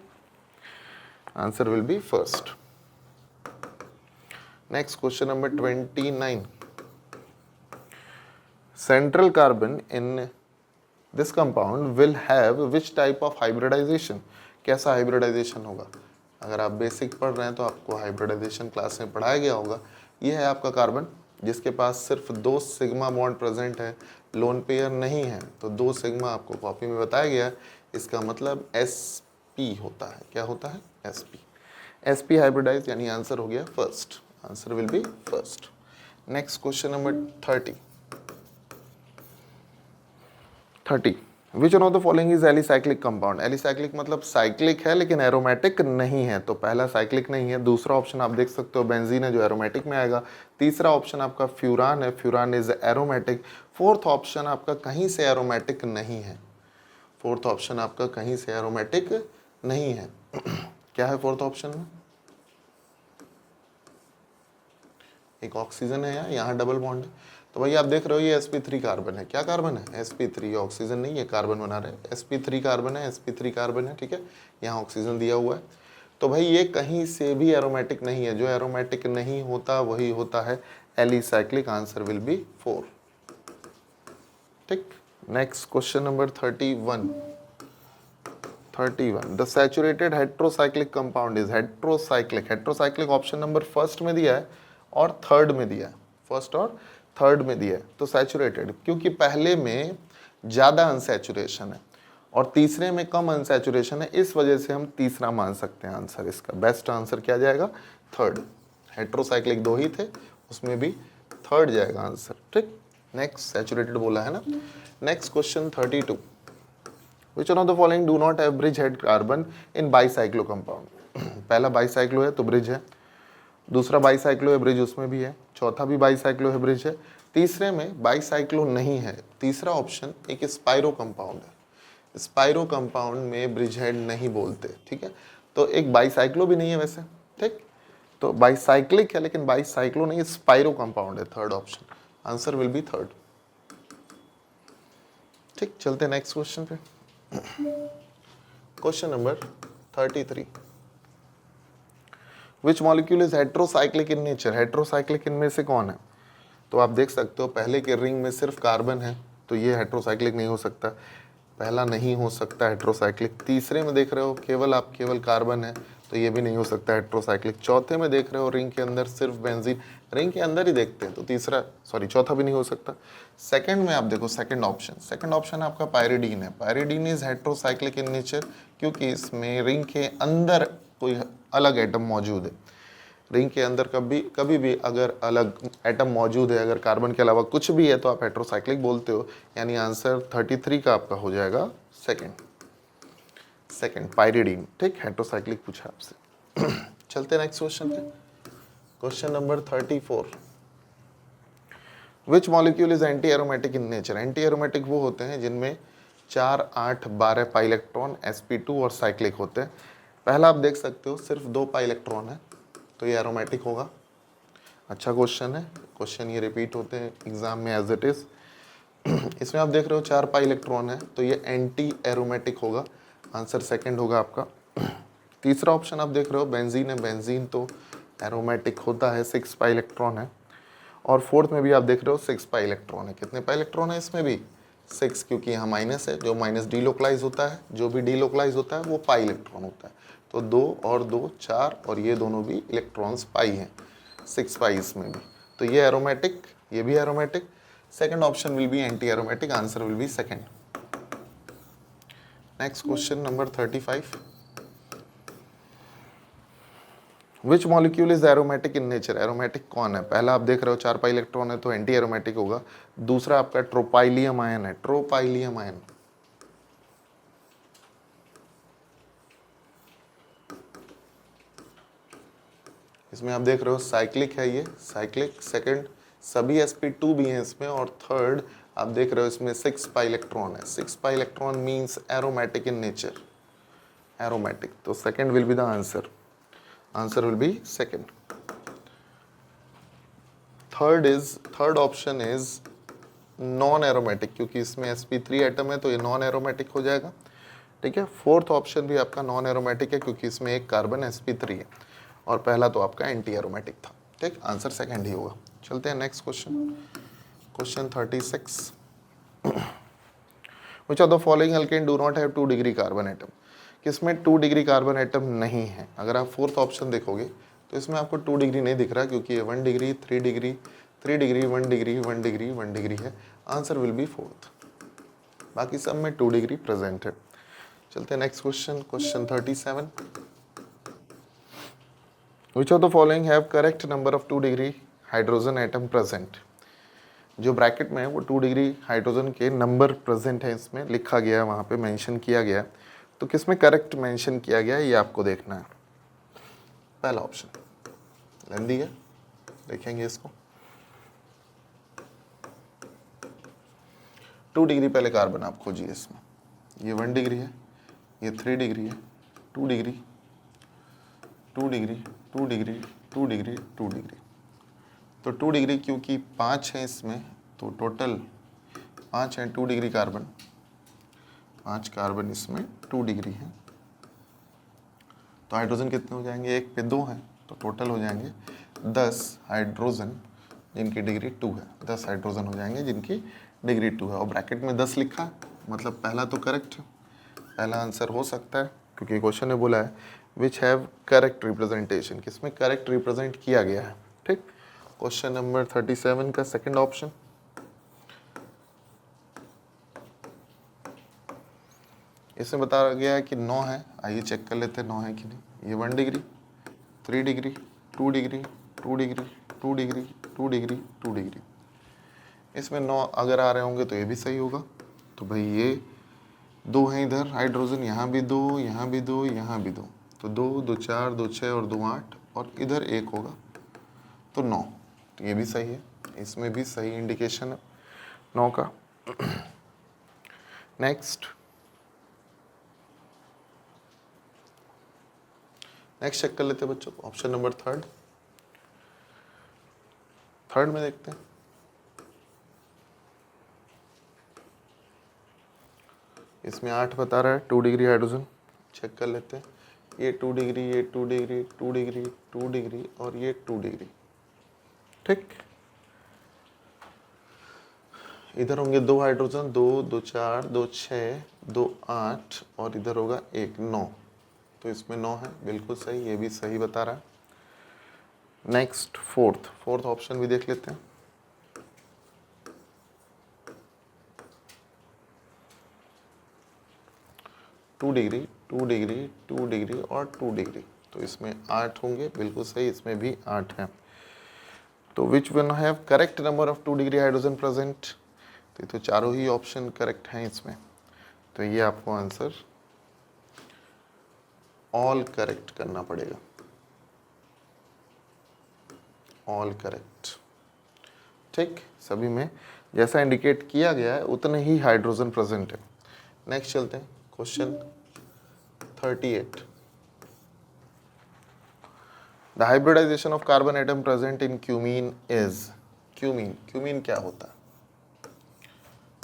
answer will be first. Next question number 29, central carbon in this compound will have which type of hybridization। कैसा हाइब्रिडाइजेशन होगा, अगर आप बेसिक पढ़ रहे हैं तो आपको हाइब्रिडाइजेशन क्लास में पढ़ाया गया होगा। ये है आपका कार्बन जिसके पास सिर्फ 2 सिग्मा बॉन्ड प्रेजेंट है, लोन पेयर नहीं है, तो 2 सिग्मा आपको कॉपी में बताया गया है, इसका मतलब sp होता है। क्या होता है, sp हाइब्रिडाइज, यानी आंसर हो गया first, answer will be first. Next question number 30, which one of the following is alicyclic compound. Alicyclic मतलब साइक्लिक है लेकिन एरोमेटिक नहीं है, तो पहला साइक्लिक नहीं है, दूसरा ऑप्शन आप देख सकते हो बेंजीन है जो एरोमेटिक में आएगा, तीसरा ऑप्शन आपका फ्यूरान है, furan is aromatic, fourth option आपका कहीं से एरोमेटिक नहीं है, फोर्थ ऑप्शन आपका कहीं से एरोमेटिक नहीं है। क्या है फोर्थ ऑप्शन में, एक ऑक्सीजन है यहाँ डबल बॉन्ड है, तो भाई आप देख रहे हो ये sp3 कार्बन है, क्या कार्बन है, sp3, ऑक्सीजन नहीं, ये कार्बन बना रहे हैं, sp3 कार्बन है, sp3 कार्बन है, ठीक है, यहाँ ऑक्सीजन दिया हुआ है, तो भाई ये कहीं से भी एरोमेटिक नहीं है, जो एरोमेटिक नहीं होता वही होता है एलिसाइक्लिक, आंसर विल बी 4। ठीक, next question number 31। The saturated heterocyclic compound is heterocyclic. Heterocyclic option number first में दिया है और थर्ड में दिया है, फर्स्ट और थर्ड में दिया है। तो सैचुरेटेड क्योंकि पहले में ज़्यादा अनसैचुरेशन है और तीसरे में कम अनसैचुरेशन है, इस वजह से हम तीसरा मान सकते हैं आंसर। इसका बेस्ट आंसर क्या जाएगा? थर्ड। हेट्रोसाइक्लिक 2 ही थे, उसमें भी थर्ड जाएगा आंसर। ठीक, नेक्स्ट सैचुरेटेड बोला है ना। Next question 32। Which one of the following do not have bridge head carbon in bicyclo compound? पहला बाईसाइक्लो है तो ब्रिज है, दूसरा बाईसाइक्लो है ब्रिज उसमें भी है, चौथा भी बाईसाइक्लो है ब्रिज है, तीसरे में बाईसाइक्लो नहीं है। तीसरा ऑप्शन एक स्पाइरो कंपाउंड है, स्पाइरो कंपाउंड में ब्रिज हेड नहीं बोलते। ठीक है, तो एक बाईसाइक्लो भी नहीं है वैसे। ठीक, तो बाईसाइक्लिक है लेकिन बाईसाइक्लो नहीं, स्पाइरो कंपाउंड है। Third option, answer will be third. ठीक, चलते नेक्स्ट क्वेश्चन पे। Question number 33। Which molecule is heterocyclic in nature? Heterocyclic इनमें से कौन है? तो आप देख सकते हो पहले के रिंग में सिर्फ कार्बन है, तो ये हेट्रोसाइक्लिक नहीं हो सकता, पहला नहीं हो सकता हेट्रोसाइक्लिक। तीसरे में देख रहे हो केवल कार्बन है, तो ये भी नहीं हो सकता हेट्रोसाइक्लिक। चौथे में देख रहे हो रिंग के अंदर सिर्फ बेंजीन, रिंग के अंदर ही देखते हैं, तो चौथा भी नहीं हो सकता। सेकंड में आप देखो, सेकंड ऑप्शन आपका पायरिडीन है। Pyridine is heterocyclic in nature क्योंकि इसमें रिंग के अंदर कोई अलग एटम मौजूद है। रिंग के अंदर कभी भी अगर अलग एटम मौजूद है, अगर कार्बन के अलावा कुछ भी है, तो आप हेट्रोसाइक्लिक बोलते हो। यानी आंसर 33 का आपका हो जाएगा सेकंड पायरिडीन। ठीक, हेट्रोसाइक्लिक पूछा आपसे। चलते नेक्स्ट क्वेश्चन पे। Question number 34। Which molecule is anti aromatic in nature? Anti aromatic वो होते हैं जिनमें 4, 8, 12 पाई इलेक्ट्रॉन sp2 और साइक्लिक होते हैं। पहला आप देख सकते हो सिर्फ 2 पाई इलेक्ट्रॉन है, तो ये एरोमेटिक होगा। अच्छा क्वेश्चन है, क्वेश्चन ये रिपीट होते हैं एग्जाम में एज इट इज। इसमें आप देख रहे हो 4 पाई इलेक्ट्रॉन है, तो ये एंटी एरोमेटिक होगा, आंसर सेकंड होगा आपका। तीसरा ऑप्शन आप देख रहे हो बेंजीन है, बेंजीन तो एरोमेटिक होता है, 6 पाई इलेक्ट्रॉन है। और फोर्थ में भी आप देख रहे हो 6 पाई इलेक्ट्रॉन है। कितने पाई इलेक्ट्रॉन है इसमें भी? 6, क्योंकि यहाँ माइनस है, जो माइनस डीलोकलाइज होता है, जो भी डीलोकलाइज होता है वो पाई इलेक्ट्रॉन होता है। तो 2 और 2 4, और ये दोनों भी इलेक्ट्रॉन्स पाई हैं, 6 पाई इसमें भी। तो ये एरोमेटिक, ये भी aromatic. Second option will B anti aromatic, answer will be second. Next question number 35। Which molecule is aromatic in nature? Aromatic कौन है? पहला आप देख रहे हो 4 पाई इलेक्ट्रॉन है, तो एंटी एरोमेटिक होगा। दूसरा आपका ट्रोपाइलियम आयन है, ट्रोपाइलियम आयन। इसमें आप देख रहे हो साइक्लिक है, ये साइक्लिक। सेकंड सभी sp2 भी हैं इसमें, और थर्ड आप देख रहे हो इसमें 6 पाई इलेक्ट्रॉन है। 6 pi electron means aromatic in nature, aromatic. तो second will be the answer, answer will be second. Third option is non aromatic, क्योंकि इसमें sp3 एटम है, तो ये नॉन एरोमेटिक हो जाएगा। ठीक है, फोर्थ ऑप्शन भी आपका नॉन एरोमेटिक है क्योंकि इसमें एक कार्बन sp3 है, और पहला तो आपका एंटी एरोमेटिक था। ठीक, आंसर सेकंड ही होगा। चलते हैं next question, question 36। Which of the following alkane do not have 2 degree carbon atom? किसमें 2 डिग्री कार्बन एटम नहीं है? अगर आप फोर्थ ऑप्शन देखोगे तो इसमें आपको 2 डिग्री नहीं दिख रहा, क्योंकि ये 1 degree, 3 degree, 3 degree, 1 degree, 1 degree, 1 degree है। Answer will be fourth. बाकी सब में 2 डिग्री प्रेजेंट है। चलते हैं next question, question 37। Which of the following have correct number of 2 degree hydrogen atom present? जो ब्रैकेट में है वो 2 डिग्री हाइड्रोजन के नंबर प्रेजेंट है, इसमें लिखा गया है, वहाँ पे मेंशन किया गया है। तो किसमें करेक्ट मेंशन किया गया है ये आपको देखना है। पहला ऑप्शन लेंदी है, देखेंगे इसको। 2 डिग्री पहले कार्बन आप खोजिए इसमें। ये 1 डिग्री है, ये 3 डिग्री है, 2 degree, 2 degree, 2 degree, 2 degree, 2 degree. तो 2 डिग्री क्योंकि 5 है इसमें, तो टोटल 5 है, 2 डिग्री कार्बन, 5 कार्बन इसमें 2 डिग्री है। तो हाइड्रोजन कितने हो जाएंगे? 1 पे 2 है, तो टोटल हो जाएंगे 10 हाइड्रोजन जिनकी डिग्री 2 है, 10 हाइड्रोजन हो जाएंगे जिनकी डिग्री 2 है। और ब्रैकेट में 10 लिखा है, मतलब पहला तो करेक्ट है, पहला आंसर हो सकता है, क्योंकि क्वेश्चन ने बोला है विच हैव करेक्ट रिप्रेजेंटेशन, किसमें करेक्ट रिप्रेजेंट किया गया है। ठीक, क्वेश्चन नंबर 37 का सेकंड ऑप्शन, इसमें बताया गया है कि 9 है। आइए चेक कर लेते हैं 9 है कि नहीं। ये 1 degree, 3 degree, 2 degree, 2 degree, 2 degree, 2 degree, 2 degree. इसमें 9 अगर आ रहे होंगे तो ये भी सही होगा। तो भाई ये 2 हैं इधर हाइड्रोजन, यहाँ भी 2, यहाँ भी 2, यहाँ भी 2, तो 2, 2 4, 2 6 और 2 8, और इधर 1 होगा तो 9। तो ये भी सही है, इसमें भी सही इंडिकेशन है 9 का। नेक्स्ट चेक कर लेते हैं बच्चों, ऑप्शन नंबर थर्ड में देखते हैं। इसमें 8 बता रहा है, 2 डिग्री हाइड्रोजन। चेक कर लेते हैं, ये 2 डिग्री, ये 2 डिग्री, 2 डिग्री, 2 डिग्री और ये 2 डिग्री। ठीक, इधर होंगे 2 हाइड्रोजन, 2, 2 4, 2 6, 2 8 और इधर होगा 1 9। तो इसमें 9 है, बिल्कुल सही, ये भी सही बता रहा है। नेक्स्ट फोर्थ ऑप्शन भी देख लेते हैं। टू डिग्री, 2 डिग्री, 2 डिग्री और 2 डिग्री, तो इसमें 8 होंगे, बिल्कुल सही, इसमें भी 8 है। तो which one have correct number of 2 degree hydrogen present, तो चारों ही ऑप्शन करेक्ट हैं इसमें। तो ये आपको आंसर ऑल करेक्ट करना पड़ेगा, ऑल करेक्ट। ठीक, सभी में जैसा इंडिकेट किया गया है उतने ही हाइड्रोजन प्रेजेंट है। नेक्स्ट चलते हैं, question 38। The hybridization of carbon atom present in cumene is, cumene क्या होता है?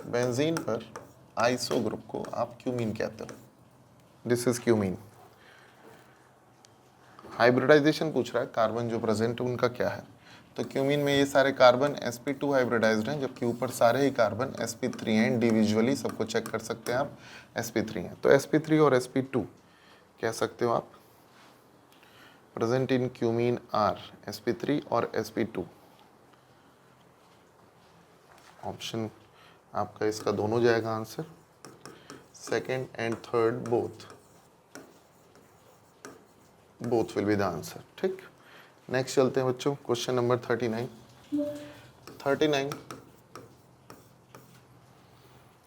बेंजीन पर आइसो ग्रुप को आप क्यूमीन कहते हो, दिस इज क्यूमीन। हाइब्रिडाइजेशन पूछ रहा है, कार्बन जो प्रेजेंट है उनका क्या है। तो क्यूमीन में ये सारे कार्बन sp2 हाइब्रिडाइज्ड हैं, जबकि ऊपर सारे ही कार्बन sp3 हैं। इंडिविजुअली सबको चेक कर सकते हैं आप, sp3 हैं। तो sp3 और sp2 कह सकते हो आप, present in cumene are sp3 और sp2। ऑप्शन आपका इसका दोनों जाएगा answer, second and third both will be the answer. ठीक, नेक्स्ट चलते हैं बच्चों, question number 39।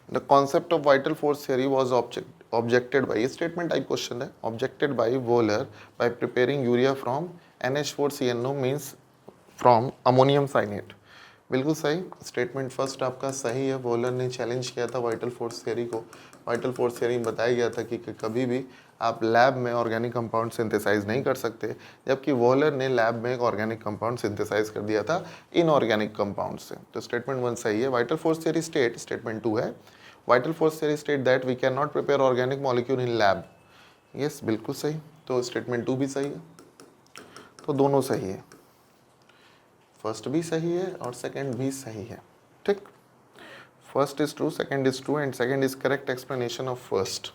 The concept of vital force theory was objected by, ये स्टेटमेंट टाइप क्वेश्चन है, objected by Wohler by preparing urea from NH4CNO means from ammonium cyanate. बिल्कुल सही, statement first आपका सही है। वोलर ने चैलेंज किया था वाइटल फोर्स थियरी को। वाइटल फोर्स थियरी में बताया गया था कि कभी भी आप लैब में ऑर्गेनिक कंपाउंड सिंथेसाइज नहीं कर सकते, जबकि वोलर ने लैब में एक ऑर्गेनिक कंपाउंड सिंथेसाइज कर दिया था इनऑर्गेनिक कंपाउंड से। तो स्टेटमेंट 1 सही है। वाइटल फोर्स थियरी स्टेटमेंट 2 है, vital force theory state that we can not prepare organic molecule in lab. Yes, बिल्कुल सही, तो स्टेटमेंट 2 भी सही है। तो दोनों सही है, फर्स्ट भी सही है और सेकंड भी सही है। ठीक, first is true, second is true and second is correct explanation of first.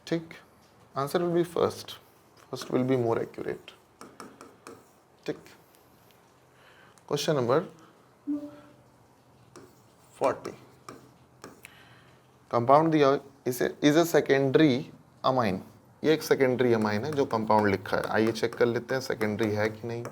ठीक, answer will be first will be more accurate. ठीक, क्वेश्चन नंबर 40। कंपाउंड दिया इज अ सेकेंडरी अमाइन, ये एक सेकेंडरी अमाइन है जो कंपाउंड लिखा है। आइए चेक कर लेते हैं सेकेंडरी है कि नहीं।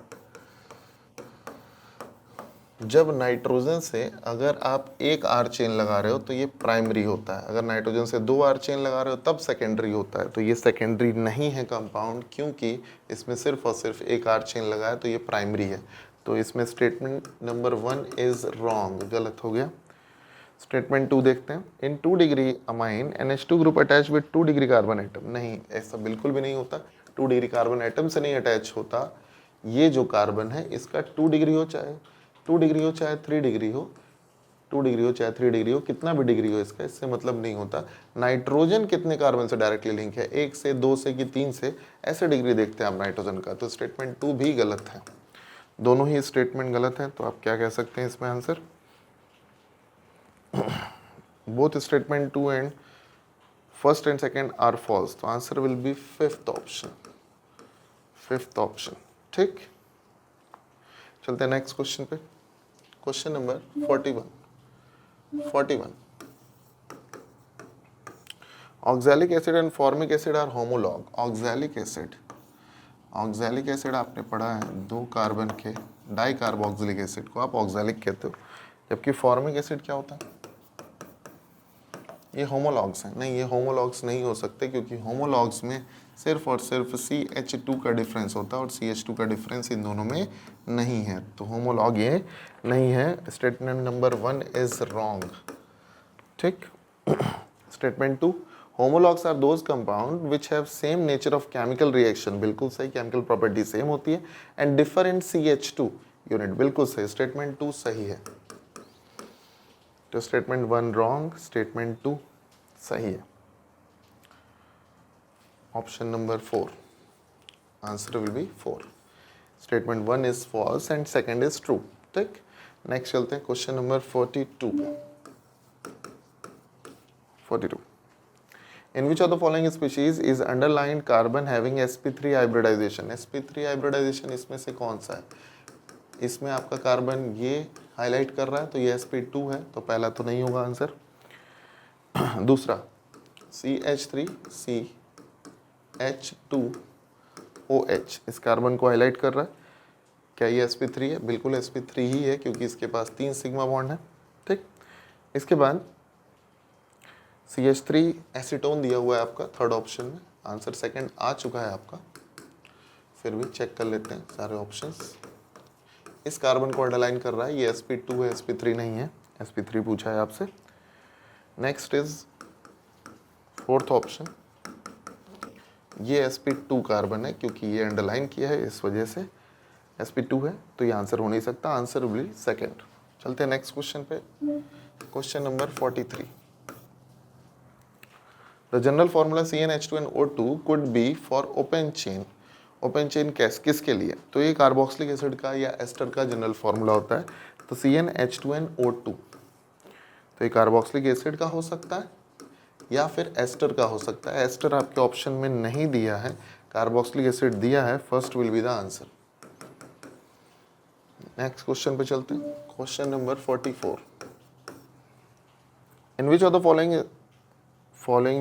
जब नाइट्रोजन से अगर आप एक R चेन लगा रहे हो तो ये प्राइमरी होता है, अगर नाइट्रोजन से 2 R चेन लगा रहे हो तब सेकेंडरी होता है। तो ये सेकेंडरी नहीं है कंपाउंड, क्योंकि इसमें सिर्फ और सिर्फ एक R चेन लगा है, तो ये प्राइमरी है। तो इसमें स्टेटमेंट नंबर 1 इज रॉन्ग, गलत हो गया। स्टेटमेंट 2 देखते हैं, इन 2 degree amine NH2 group attach with 2 degree carbon atom. नहीं, ऐसा बिल्कुल भी नहीं होता, 2 डिग्री कार्बन एटम से नहीं अटैच होता। ये जो कार्बन है इसका 2 डिग्री हो, चाहे 2 डिग्री हो चाहे 3 डिग्री हो, 2 डिग्री हो चाहे 3 डिग्री हो, कितना भी डिग्री हो इसका, इससे मतलब नहीं होता। नाइट्रोजन कितने कार्बन से डायरेक्टली लिंक है, 1 से 2 से कि 3 से, ऐसे डिग्री देखते हैं आप नाइट्रोजन का। तो स्टेटमेंट 2 भी गलत है। दोनों ही स्टेटमेंट गलत है, तो आप क्या कह सकते हैं इसमें answer? Both statement 2 and first and second are false, तो answer will be fifth option, fifth option. ठीक, चलते हैं नेक्स्ट क्वेश्चन पे। Question number 41। Oxalic acid and formic acid are homolog. Oxalic acid आपने पढ़ा है 2 कार्बन के डाई कार्बोक्सिलिक एसिड को आप ऑक्सैलिक कहते हो, जबकि फॉर्मिक एसिड क्या होता है? ये होमोलॉग्स हैं। नहीं, ये होमोलॉग्स नहीं हो सकते, क्योंकि होमोलॉग्स में सिर्फ और सिर्फ CH2 का डिफरेंस होता है और CH2 का डिफरेंस इन दोनों में नहीं है, तो होमोलॉग ये नहीं है। Statement number 1 is wrong. ठीक, statement 2, homologs are those compound which have same nature of chemical reaction, बिल्कुल सही, केमिकल प्रॉपर्टी सेम होती है, and differ in CH2 unit, बिल्कुल सही, स्टेटमेंट 2 सही है। तो स्टेटमेंट 1 रॉन्ग, स्टेटमेंट 2 सही है। Option number 4, answer will be 4। Statement 1 is false and second is true. ठीक, नेक्स्ट चलते हैं क्वेश्चन नंबर 42 पे। 42, in which of the following species is underlined carbon having sp3 hybridization? sp3 hybridization इसमें से कौन सा है? इसमें आपका कार्बन ये हाईलाइट कर रहा है, तो ये sp2 है, तो पहला तो नहीं होगा आंसर। दूसरा CH3CH2OH इस कार्बन को हाईलाइट कर रहा है, क्या ये sp3 है? बिल्कुल sp3 ही है, क्योंकि इसके पास 3 सिग्मा बॉन्ड है। ठीक, इसके बाद CH3 एसीटोन दिया हुआ है आपका थर्ड ऑप्शन में, आंसर सेकंड आ चुका है आपका, फिर भी चेक कर लेते हैं सारे ऑप्शंस। इस कार्बन को अंडरलाइन कर रहा है, ये sp2 है, sp3 नहीं है, sp3 पूछा है आपसे। नेक्स्ट इज फोर्थ ऑप्शन, ये sp2 कार्बन है, क्योंकि ये अंडरलाइन किया है इस वजह से sp2 है, तो ये आंसर हो नहीं सकता, आंसर विल बी सेकंड। चलते हैं नेक्स्ट क्वेश्चन पे, question number 43। The general formula CnH2nO2 could be for open chain. Open chain किसके लिए? तो ये कार्बोक्सिलिक एसिड का या एस्टर का जनरल फार्मूला होता है, तो CnH2nO2, तो ये कार्बोक्सिलिक एसिड का हो सकता है या फिर एस्टर का हो सकता है। एस्टर आपके ऑप्शन में नहीं दिया है, कार्बोक्सिलिक एसिड दिया है, first will be the answer. Next question पे चलते हैं, question number 44। In which of the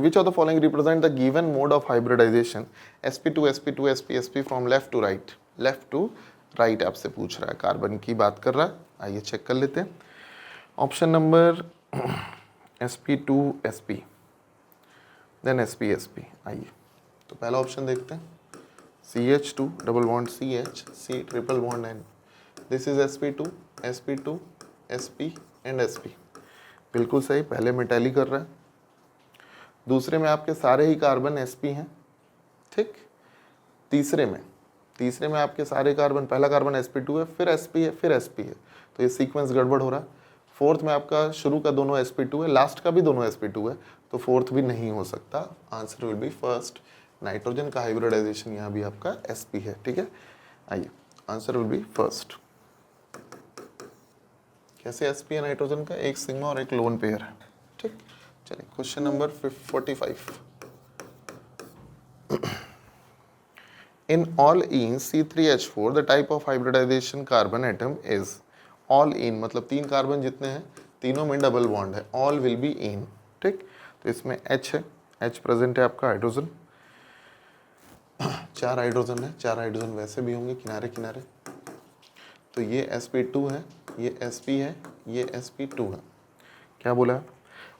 which of the following represent the given mode of hybridization? sp2 sp2 sp sp from left to right, left to right आपसे पूछ रहा है, carbon की बात कर रहा है, आइए चेक कर लेते हैं। Option number sp2 sp then sp sp, आइए तो पहला ऑप्शन देखते हैं, CH2 double bond CH C triple bond N, this is sp2 sp2 sp and sp, बिल्कुल सही, पहले में टैली कर रहा है। दूसरे में आपके सारे ही कार्बन sp हैं। ठीक, तीसरे में आपके सारे कार्बन, पहला कार्बन sp2 है, फिर sp है, फिर sp है, तो ये सीक्वेंस गड़बड़ हो रहा है। फोर्थ में आपका शुरू का दोनों sp2 है, लास्ट का भी दोनों sp2 है, तो फोर्थ भी नहीं हो सकता, answer will be first. Nitrogen का हाइब्रिडाइजेशन यहाँ भी आपका sp है। ठीक है, आइए आंसर विल बी फर्स्ट। कैसे sp है नाइट्रोजन का? एक सिग्मा और एक लोन पेयर है। ठीक, चलिए question number 45। In all ene C3H4 the type of hybridization carbon atom is, all ene मतलब 3 कार्बन जितने हैं तीनों में डबल बॉन्ड है, all will be ene। ठीक, तो इसमें H है, H प्रेजेंट है आपका, हाइड्रोजन 4 हाइड्रोजन है, 4 हाइड्रोजन वैसे भी होंगे किनारे किनारे, तो ये sp2 है, ये sp है, ये sp2 है। क्या बोला है?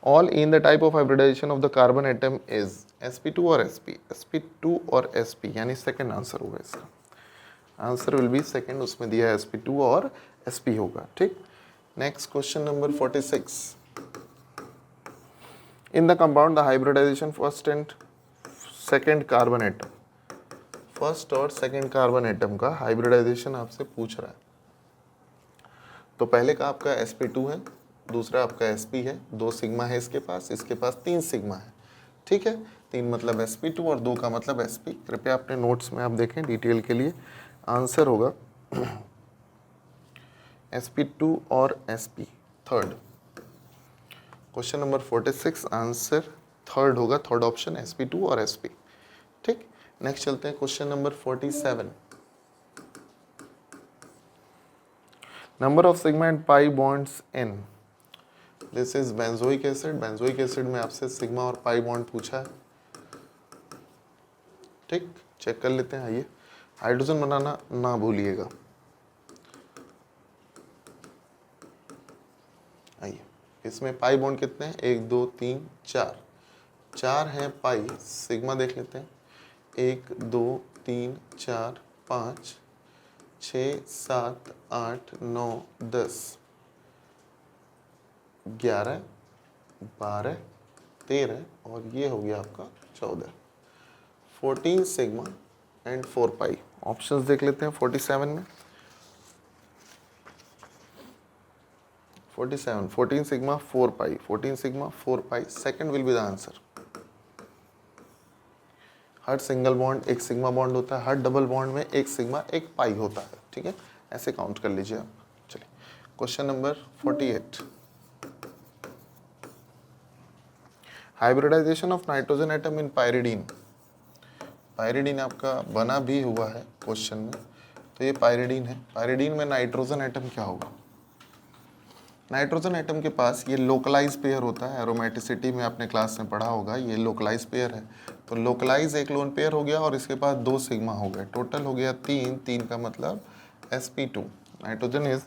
All in the type of hybridization of the carbon atom is sp2 और sp, sp2 और sp, यानी सेकंड आंसर होगा इसका, आंसर विल बी सेकंड, उसमें दिया है sp2 और sp होगा। ठीक, next question number 46। In the compound the hybridization first and second carbon atom, first और सेकंड कार्बन एटम का हाइब्रिडाइजेशन आपसे पूछ रहा है, तो पहले का आपका sp2 है, दूसरा आपका sp है, 2 सिग्मा है इसके पास 3 सिग्मा है। ठीक है, 3 मतलब sp2 और 2 का मतलब sp। कृपया अपने नोट्स में आप देखें डिटेल के लिए, आंसर होगा sp2 और sp third. Question number 46 answer third होगा, थर्ड ऑप्शन sp2 और sp। ठीक, नेक्स्ट चलते हैं question number 47। Number of sigma and pi bonds in this is benzoic acid. Benzoic acid में आपसे सिग्मा और पाई बॉन्ड पूछा है। ठीक, चेक कर लेते हैं। आइए, हाइड्रोजन बनाना ना भूलिएगा। आइए, इसमें पाई बॉन्ड कितने हैं? 1 2 3 4, 4 हैं पाई। सिग्मा देख लेते हैं। 1 2 3 4 5 6 7 8 9 10 11 12 13 और ये हो गया आपका 14। 14 सिग्मा एंड 4 पाई। ऑप्शंस देख लेते हैं 47 में। 47, 14 sigma 4 pi, 14 sigma 4 pi, second will be the answer. Her single bond एक सिग्मा बॉन्ड होता है, हर डबल बॉन्ड में एक सिग्मा एक पाई होता है। ठीक है, ऐसे काउंट कर लीजिए आप। चलिए, question number 48। Hybridization of nitrogen atom in pyridine. Pyridine आपका बना भी हुआ है क्वेश्चन में, तो ये पायरिडीन है। पायरिडीन में नाइट्रोजन एटम क्या होगा? नाइट्रोजन एटम के पास ये लोकलाइज पेयर होता है। एरोमेटिसिटी में आपने क्लास में पढ़ा होगा, ये लोकलाइज पेयर है। तो लोकलाइज एक लोन पेयर हो गया और इसके पास 2 सिग्मा हो गए, टोटल हो गया 3। 3 का मतलब sp2। Nitrogen is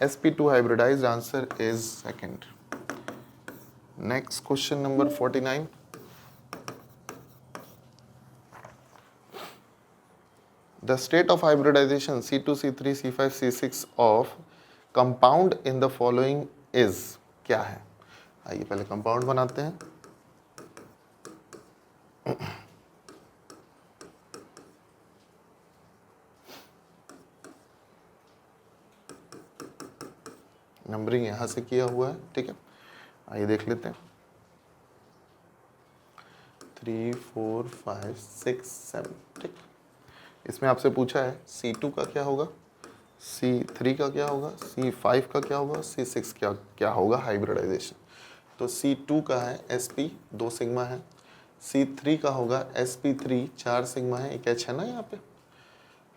sp2 hybridized, answer is second. Next question number 49। The state of hybridization C2, C3, C5, C6 of compound in the following is क्या है? आइए पहले कंपाउंड बनाते हैं। नंबरिंग यहां से किया हुआ है। ठीक है, आइए देख लेते हैं। 3 4 5 6 7। ठीक, इसमें आपसे पूछा है C2 का क्या होगा, C3 का क्या होगा, C5 का क्या होगा, C6 क्या होगा हाइब्रिडाइजेशन। तो C2 का है sp 2 सिग्मा है, C3 का होगा sp3 4 सिग्मा है, एक H है ना यहाँ पे।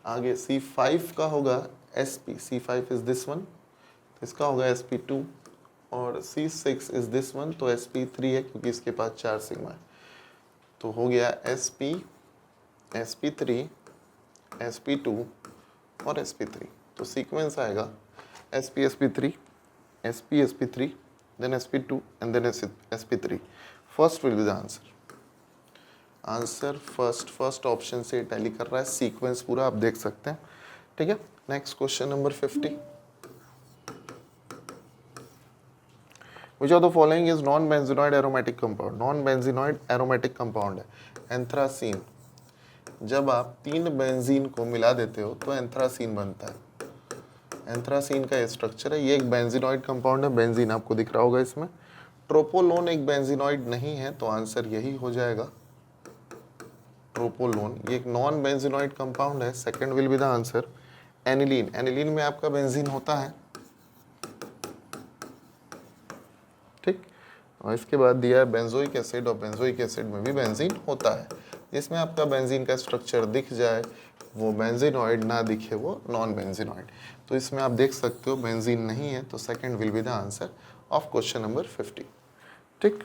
आगे C5 का होगा sp, C5 is this one, तो इसका होगा sp2 और C6 इज दिस वन, तो sp3 है क्योंकि इसके पास 4 सिग्मा है। तो हो गया sp, sp3, sp2 और sp3। तो सीक्वेंस आएगा sp sp3, sp sp3, then sp2 and then sp3। First will be the answer. Answer first option से टैली कर रहा है, सीक्वेंस पूरा आप देख सकते हैं। ठीक है, next question number 50। Which of the following is non-benzenoid aromatic compound? Non-benzenoid aromatic compound है एंथ्रासीन। जब आप 3 बेंजीन को मिला देते हो तो एंथ्रासीन बनता है। एंथ्रासीन का स्ट्रक्चर है, ये एक बेंजीनॉइड कंपाउंड है। बेंजीन आपको दिख रहा होगा इसमें। ट्रोपोलोन एक बेंजीनॉइड नहीं है, तो आंसर यही हो जाएगा ट्रोपोलोन। ये एक नॉन बेंजीनॉइड कंपाउंड है, second will be the answer. Aniline, aniline में आपका बेंजीन होता है। ठीक, और इसके बाद दिया है बेंजोइक एसिड, और बेंजोइक एसिड में भी बेंजीन होता है। जिसमें आपका बेंजीन का स्ट्रक्चर दिख जाए वो बेंजीनॉइड, ना दिखे वो नॉन बेंजीनॉइड। तो इसमें आप देख सकते हो बेंजीन नहीं है, तो second will be the answer of question number 50। ठीक।